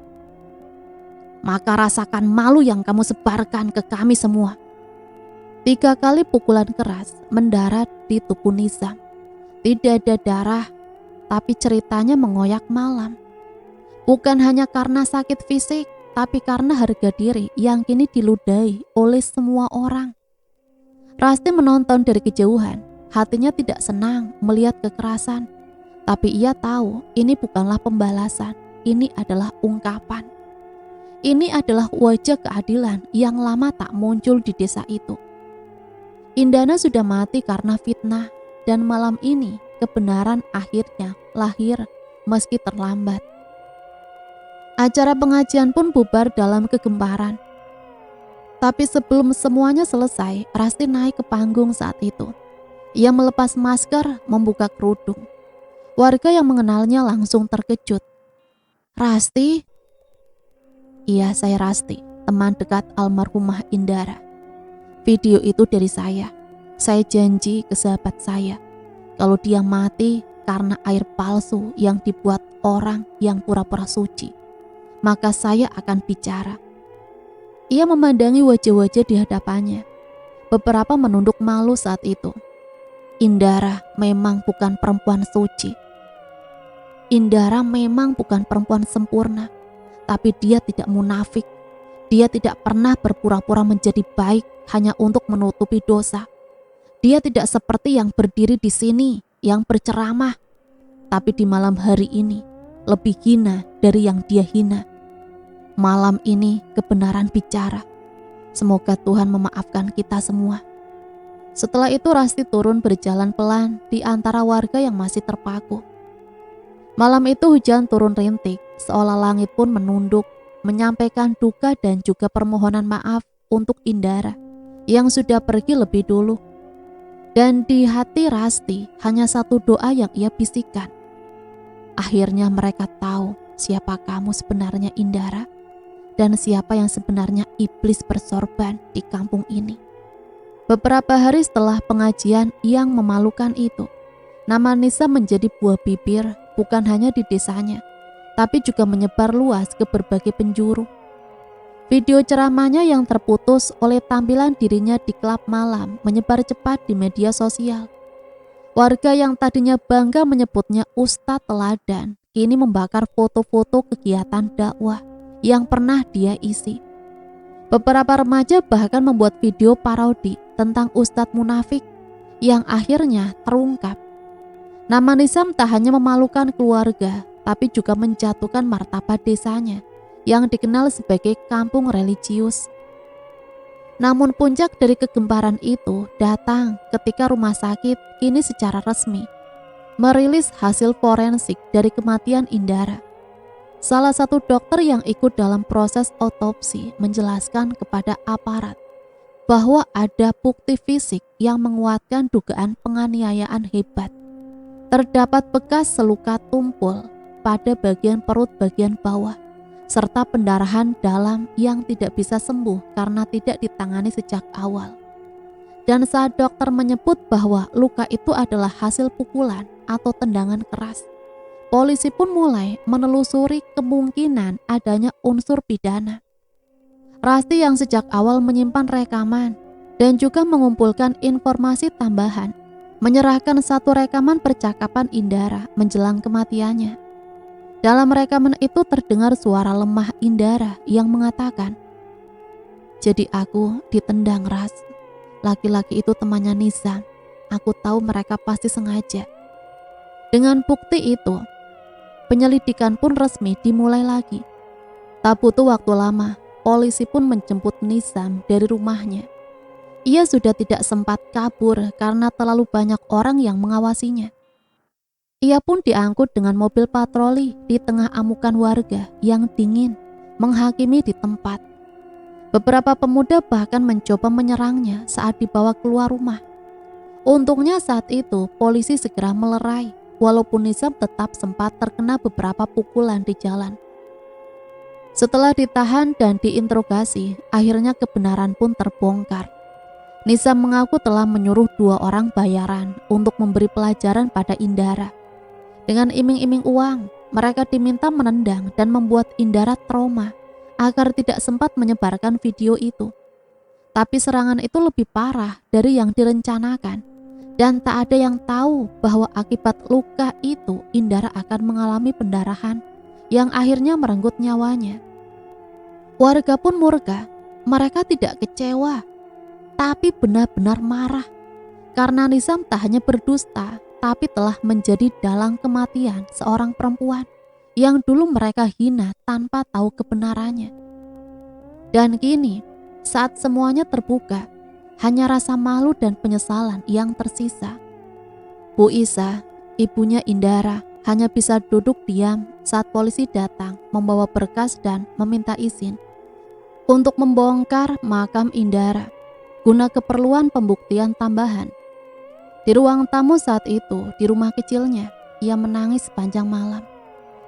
Maka rasakan malu yang kamu sebarkan ke kami semua. 3 kali pukulan keras mendarat di tubuh Nizam. Tidak ada darah, tapi ceritanya mengoyak malam. Bukan hanya karena sakit fisik, tapi karena harga diri yang kini diludahi oleh semua orang. Rasti menonton dari kejauhan, hatinya tidak senang melihat kekerasan. Tapi ia tahu ini bukanlah pembalasan, ini adalah ungkapan. Ini adalah wajah keadilan yang lama tak muncul di desa itu. Indana sudah mati karena fitnah, dan malam ini kebenaran akhirnya lahir meski terlambat. Acara pengajian pun bubar dalam kegemparan. Tapi sebelum semuanya selesai, Rasti naik ke panggung saat itu. Ia melepas masker, membuka kerudung. Warga yang mengenalnya langsung terkejut. Rasti? Iya, saya Rasti, teman dekat almarhumah Indara. Video itu dari saya. Saya janji ke sahabat saya, kalau dia mati karena air palsu yang dibuat orang yang pura-pura suci, maka saya akan bicara. Ia memandangi wajah-wajah di hadapannya. Beberapa menunduk malu saat itu. Indara memang bukan perempuan suci. Indara memang bukan perempuan sempurna, tapi dia tidak munafik. Dia tidak pernah berpura-pura menjadi baik hanya untuk menutupi dosa. Dia tidak seperti yang berdiri di sini, yang berceramah, tapi di malam hari ini lebih hina dari yang dia hina. Malam ini kebenaran bicara. Semoga Tuhan memaafkan kita semua. Setelah itu Rasti turun berjalan pelan di antara warga yang masih terpaku. Malam itu hujan turun rintik, seolah langit pun menunduk, menyampaikan duka dan juga permohonan maaf untuk Indara yang sudah pergi lebih dulu. Dan di hati Rasti hanya satu doa yang ia bisikan. Akhirnya mereka tahu siapa kamu sebenarnya, Indara, dan siapa yang sebenarnya iblis bersorban di kampung ini. Beberapa hari setelah pengajian yang memalukan itu, nama Nisa menjadi buah bibir bukan hanya di desanya, tapi juga menyebar luas ke berbagai penjuru. Video ceramahnya yang terputus oleh tampilan dirinya di klub malam menyebar cepat di media sosial. Warga yang tadinya bangga menyebutnya Ustadz Teladan, kini membakar foto-foto kegiatan dakwah yang pernah dia isi. Beberapa remaja bahkan membuat video parodi tentang Ustadz munafik yang akhirnya terungkap. Nama Nizam tak hanya memalukan keluarga, tapi juga menjatuhkan martabat desanya yang dikenal sebagai kampung religius. Namun puncak dari kegemparan itu datang ketika rumah sakit kini secara resmi merilis hasil forensik dari kematian Indara. Salah satu dokter yang ikut dalam proses otopsi menjelaskan kepada aparat bahwa ada bukti fisik yang menguatkan dugaan penganiayaan hebat. Terdapat bekas seluka tumpul pada bagian perut bagian bawah, serta pendarahan dalam yang tidak bisa sembuh karena tidak ditangani sejak awal. Dan saat dokter menyebut bahwa luka itu adalah hasil pukulan atau tendangan keras, polisi pun mulai menelusuri kemungkinan adanya unsur pidana. Rasti yang sejak awal menyimpan rekaman dan juga mengumpulkan informasi tambahan, menyerahkan satu rekaman percakapan Indara menjelang kematiannya. Dalam rekaman itu terdengar suara lemah Indara yang mengatakan, "Jadi aku ditendang, Ras. Laki-laki itu temannya Nizam. Aku tahu mereka pasti sengaja." Dengan bukti itu, penyelidikan pun resmi dimulai lagi. Tak butuh waktu lama, polisi pun menjemput Nizam dari rumahnya. Ia sudah tidak sempat kabur karena terlalu banyak orang yang mengawasinya. Ia pun diangkut dengan mobil patroli di tengah amukan warga yang dingin menghakimi di tempat. Beberapa pemuda bahkan mencoba menyerangnya saat dibawa keluar rumah. Untungnya saat itu polisi segera melerai, walaupun Nizam tetap sempat terkena beberapa pukulan di jalan. Setelah ditahan dan diinterogasi, akhirnya kebenaran pun terbongkar. Nizam mengaku telah menyuruh 2 orang bayaran untuk memberi pelajaran pada Indara. Dengan iming-iming uang, mereka diminta menendang dan membuat Indara trauma agar tidak sempat menyebarkan video itu. Tapi serangan itu lebih parah dari yang direncanakan, dan tak ada yang tahu bahwa akibat luka itu Indara akan mengalami pendarahan yang akhirnya merenggut nyawanya. Warga pun murka. Mereka tidak kecewa, tapi benar-benar marah karena Nizam tak hanya berdusta, tapi telah menjadi dalang kematian seorang perempuan yang dulu mereka hina tanpa tahu kebenarannya. Dan kini, saat semuanya terbuka, hanya rasa malu dan penyesalan yang tersisa. Bu Isa, ibunya Indara, hanya bisa duduk diam saat polisi datang membawa berkas dan meminta izin untuk membongkar makam Indara guna keperluan pembuktian tambahan. Di ruang tamu saat itu, di rumah kecilnya, ia menangis sepanjang malam,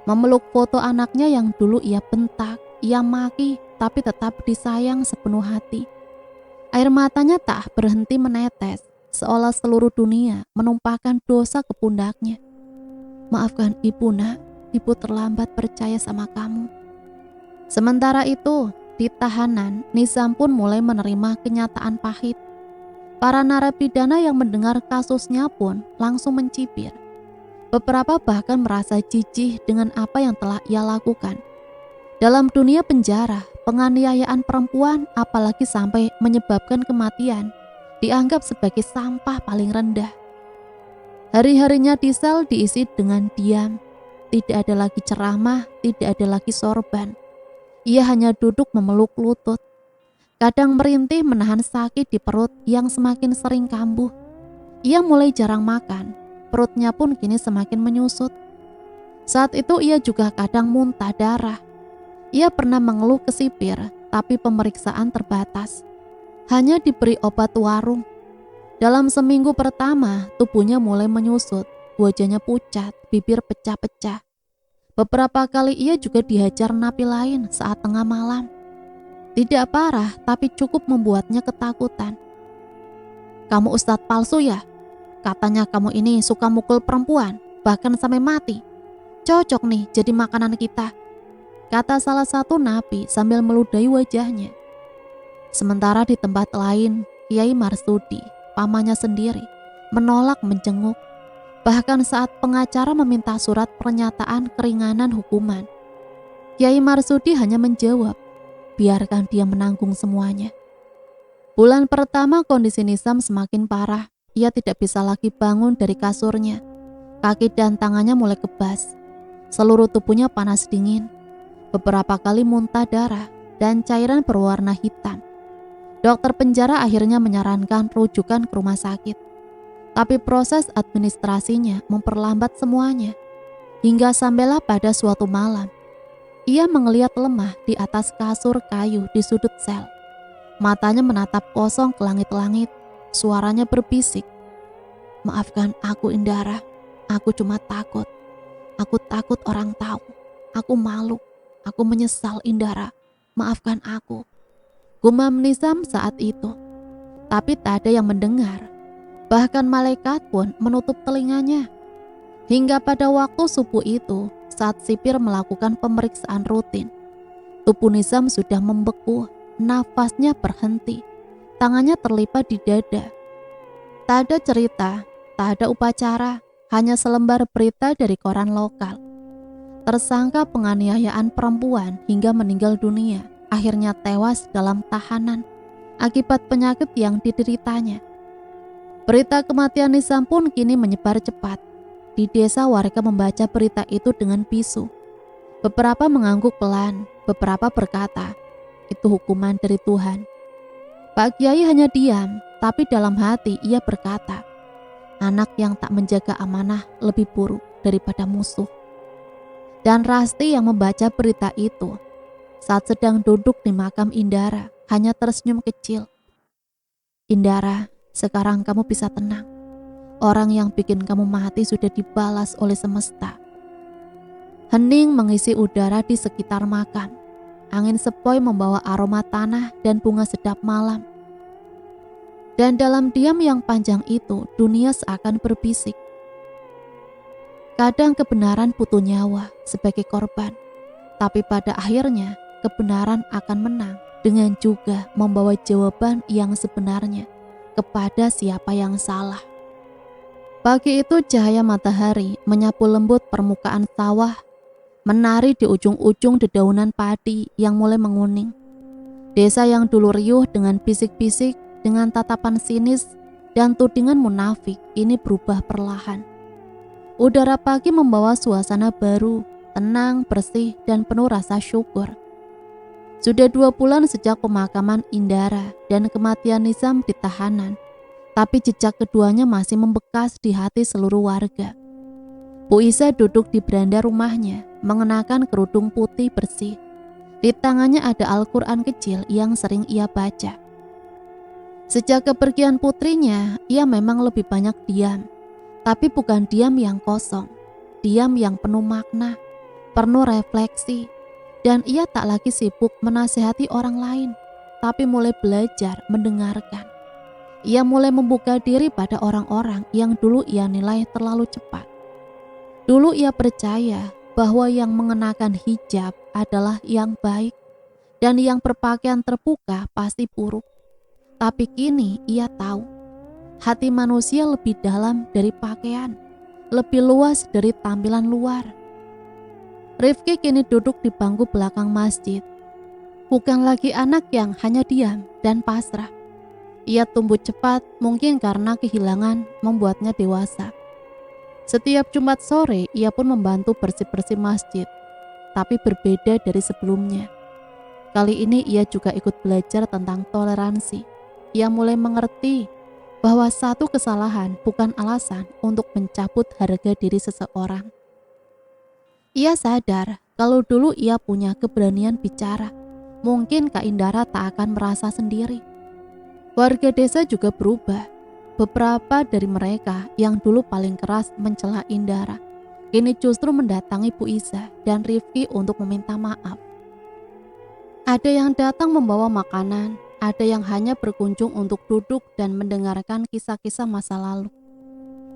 memeluk foto anaknya yang dulu ia bentak, ia maki, tapi tetap disayang sepenuh hati. Air matanya tak berhenti menetes, seolah seluruh dunia menumpahkan dosa ke pundaknya. "Maafkan ibu, nak, ibu terlambat percaya sama kamu." Sementara itu, di tahanan, Nizam pun mulai menerima kenyataan pahit. Para narapidana yang mendengar kasusnya pun langsung mencibir. Beberapa bahkan merasa jijih dengan apa yang telah ia lakukan. Dalam dunia penjara, penganiayaan perempuan apalagi sampai menyebabkan kematian dianggap sebagai sampah paling rendah. Hari-harinya di sel diisi dengan diam. Tidak ada lagi ceramah, tidak ada lagi sorban. Ia hanya duduk memeluk lutut. Kadang merintih menahan sakit di perut yang semakin sering kambuh. Ia mulai jarang makan, perutnya pun kini semakin menyusut. Saat itu ia juga kadang muntah darah. Ia pernah mengeluh ke sipir, tapi pemeriksaan terbatas. Hanya diberi obat warung. Dalam seminggu pertama, tubuhnya mulai menyusut, wajahnya pucat, bibir pecah-pecah. Beberapa kali ia juga dihajar napi lain saat tengah malam. Tidak parah, tapi cukup membuatnya ketakutan. "Kamu ustadz palsu ya? Katanya kamu ini suka mukul perempuan, bahkan sampai mati. Cocok nih jadi makanan kita," kata salah satu napi sambil meludahi wajahnya. Sementara di tempat lain, Kiai Marsudi, pamannya sendiri, menolak menjenguk. Bahkan saat pengacara meminta surat pernyataan keringanan hukuman, Kiai Marsudi hanya menjawab, biarkan dia menanggung semuanya. Bulan pertama kondisi Nizam semakin parah. Ia tidak bisa lagi bangun dari kasurnya. Kaki dan tangannya mulai kebas. Seluruh tubuhnya panas dingin. Beberapa kali muntah darah dan cairan berwarna hitam. Dokter penjara akhirnya menyarankan rujukan ke rumah sakit. Tapi proses administrasinya memperlambat semuanya. Hingga sampailah pada suatu malam, ia mengeliat lemah di atas kasur kayu di sudut sel. Matanya menatap kosong ke langit-langit. Suaranya berbisik, "Maafkan aku Indara, aku cuma takut. Aku takut orang tahu. Aku malu. Aku menyesal Indara. Maafkan aku," gumam Nizam saat itu. Tapi tak ada yang mendengar. Bahkan malaikat pun menutup telinganya. Hingga pada waktu subuh itu, saat sipir melakukan pemeriksaan rutin, tubuh Nizam sudah membeku, nafasnya berhenti, tangannya terlipat di dada. Tak ada cerita, tak ada upacara, hanya selembar berita dari koran lokal. Tersangka penganiayaan perempuan hingga meninggal dunia, akhirnya tewas dalam tahanan akibat penyakit yang dideritanya. Berita kematian Nizam pun kini menyebar cepat. Di desa warga membaca berita itu dengan bisu. Beberapa mengangguk pelan, beberapa berkata, "Itu hukuman dari Tuhan." Pak Kiai hanya diam, tapi dalam hati ia berkata, "Anak yang tak menjaga amanah lebih buruk daripada musuh." Dan Rasti yang membaca berita itu, saat sedang duduk di makam Indara, hanya tersenyum kecil. "Indara, sekarang kamu bisa tenang. Orang yang bikin kamu mati sudah dibalas oleh semesta." Hening mengisi udara di sekitar makam. Angin sepoi membawa aroma tanah dan bunga sedap malam. Dan dalam diam yang panjang itu, dunia seakan berbisik. Kadang kebenaran butuh nyawa sebagai korban. Tapi pada akhirnya, kebenaran akan menang dengan juga membawa jawaban yang sebenarnya kepada siapa yang salah. Pagi itu cahaya matahari menyapu lembut permukaan sawah, menari di ujung-ujung dedaunan padi yang mulai menguning. Desa yang dulu riuh dengan bisik-bisik, dengan tatapan sinis dan tudingan munafik, ini berubah perlahan. Udara pagi membawa suasana baru, tenang, bersih, dan penuh rasa syukur. Sudah 2 bulan sejak pemakaman Indara dan kematian Nizam di tahanan, tapi jejak keduanya masih membekas di hati seluruh warga. Bu Isa duduk di beranda rumahnya, mengenakan kerudung putih bersih. Di tangannya ada Al-Quran kecil yang sering ia baca. Sejak kepergian putrinya, ia memang lebih banyak diam. Tapi bukan diam yang kosong, diam yang penuh makna, penuh refleksi. Dan ia tak lagi sibuk menasihati orang lain, tapi mulai belajar mendengarkan. Ia mulai membuka diri pada orang-orang yang dulu ia nilai terlalu cepat. Dulu ia percaya bahwa yang mengenakan hijab adalah yang baik dan yang berpakaian terbuka pasti buruk. Tapi kini ia tahu hati manusia lebih dalam dari pakaian, lebih luas dari tampilan luar. Rifki kini duduk di bangku belakang masjid. Bukan lagi anak yang hanya diam dan pasrah. Ia tumbuh cepat, mungkin karena kehilangan membuatnya dewasa. Setiap Jumat sore, ia pun membantu bersih-bersih masjid, tapi berbeda dari sebelumnya. Kali ini ia juga ikut belajar tentang toleransi. Ia mulai mengerti bahwa satu kesalahan bukan alasan untuk mencabut harga diri seseorang. Ia sadar kalau dulu ia punya keberanian bicara, mungkin Kak Indara tak akan merasa sendiri. Warga desa juga berubah. Beberapa dari mereka yang dulu paling keras mencela Indara, kini justru mendatangi Bu Isa dan Rifki untuk meminta maaf. Ada yang datang membawa makanan, ada yang hanya berkunjung untuk duduk dan mendengarkan kisah-kisah masa lalu.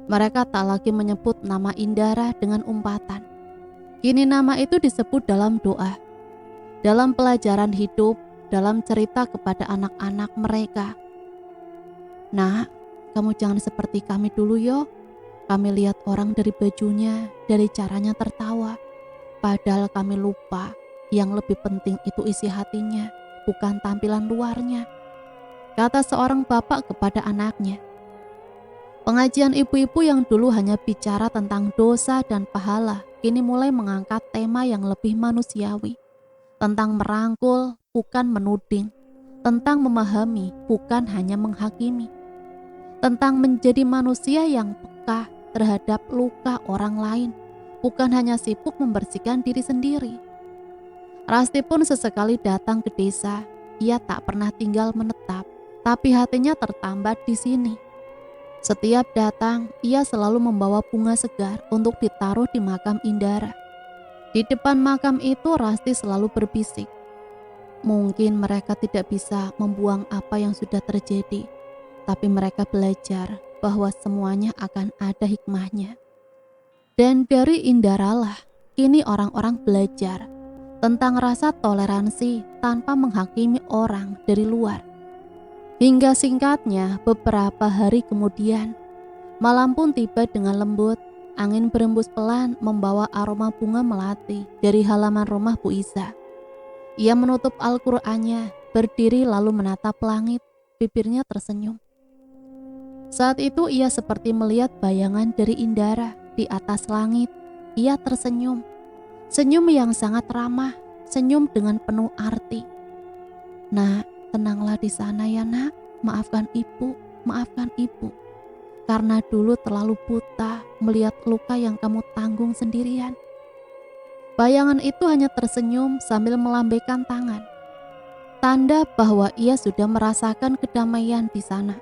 Mereka tak lagi menyebut nama Indara dengan umpatan. Kini nama itu disebut dalam doa, dalam pelajaran hidup, dalam cerita kepada anak-anak mereka. Nak, kamu jangan seperti kami dulu yo. Kami lihat orang dari bajunya, dari caranya tertawa. Padahal kami lupa yang lebih penting itu isi hatinya, bukan tampilan luarnya, kata seorang bapak kepada anaknya. Pengajian ibu-ibu yang dulu hanya bicara tentang dosa dan pahala, kini mulai mengangkat tema yang lebih manusiawi. Tentang merangkul, bukan menuding. Tentang memahami, bukan hanya menghakimi. Tentang menjadi manusia yang peka terhadap luka orang lain, bukan hanya sibuk membersihkan diri sendiri. Rasti pun sesekali datang ke desa. Ia tak pernah tinggal menetap, tapi hatinya tertambat di sini. Setiap datang, ia selalu membawa bunga segar untuk ditaruh di makam Indara. Di depan makam itu Rasti selalu berbisik. Mungkin mereka tidak bisa membuang apa yang sudah terjadi, tapi mereka belajar bahwa semuanya akan ada hikmahnya. Dan dari Indara lah, kini orang-orang belajar tentang rasa toleransi tanpa menghakimi orang dari luar. Hingga singkatnya, beberapa hari kemudian, malam pun tiba dengan lembut. Angin berembus pelan membawa aroma bunga melati dari halaman rumah Bu Isa. Ia menutup Al-Qur'annya, berdiri lalu menatap langit, bibirnya tersenyum. Saat itu ia seperti melihat bayangan dari Indara di atas langit. Ia tersenyum, senyum yang sangat ramah, senyum dengan penuh arti. Nak, tenanglah di sana ya nak, maafkan ibu, maafkan ibu. Karena dulu terlalu buta melihat luka yang kamu tanggung sendirian. Bayangan itu hanya tersenyum sambil melambaikan tangan. Tanda bahwa ia sudah merasakan kedamaian di sana.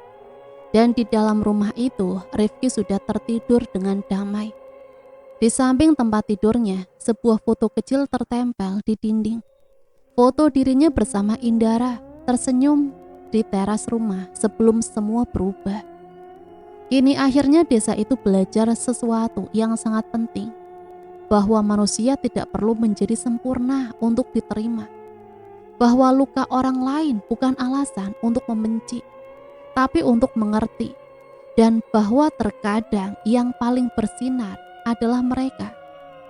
Dan di dalam rumah itu, Rifki sudah tertidur dengan damai. Di samping tempat tidurnya, sebuah foto kecil tertempel di dinding. Foto dirinya bersama Indara, tersenyum di teras rumah sebelum semua berubah. Kini akhirnya desa itu belajar sesuatu yang sangat penting, bahwa manusia tidak perlu menjadi sempurna untuk diterima, bahwa luka orang lain bukan alasan untuk membenci, tapi untuk mengerti, dan bahwa terkadang yang paling bersinar adalah mereka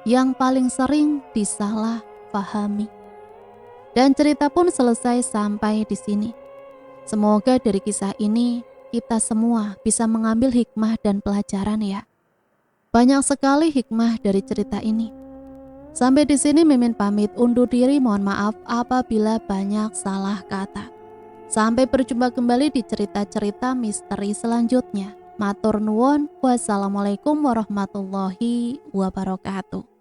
yang paling sering disalah pahami. Dan cerita pun selesai sampai di sini. Semoga dari kisah ini kita semua bisa mengambil hikmah dan pelajaran ya. Banyak sekali hikmah dari cerita ini. Sampai di sini Mimin pamit undur diri, mohon maaf apabila banyak salah kata. Sampai berjumpa kembali di cerita-cerita misteri selanjutnya. Matur nuwun, wassalamualaikum warahmatullahi wabarakatuh.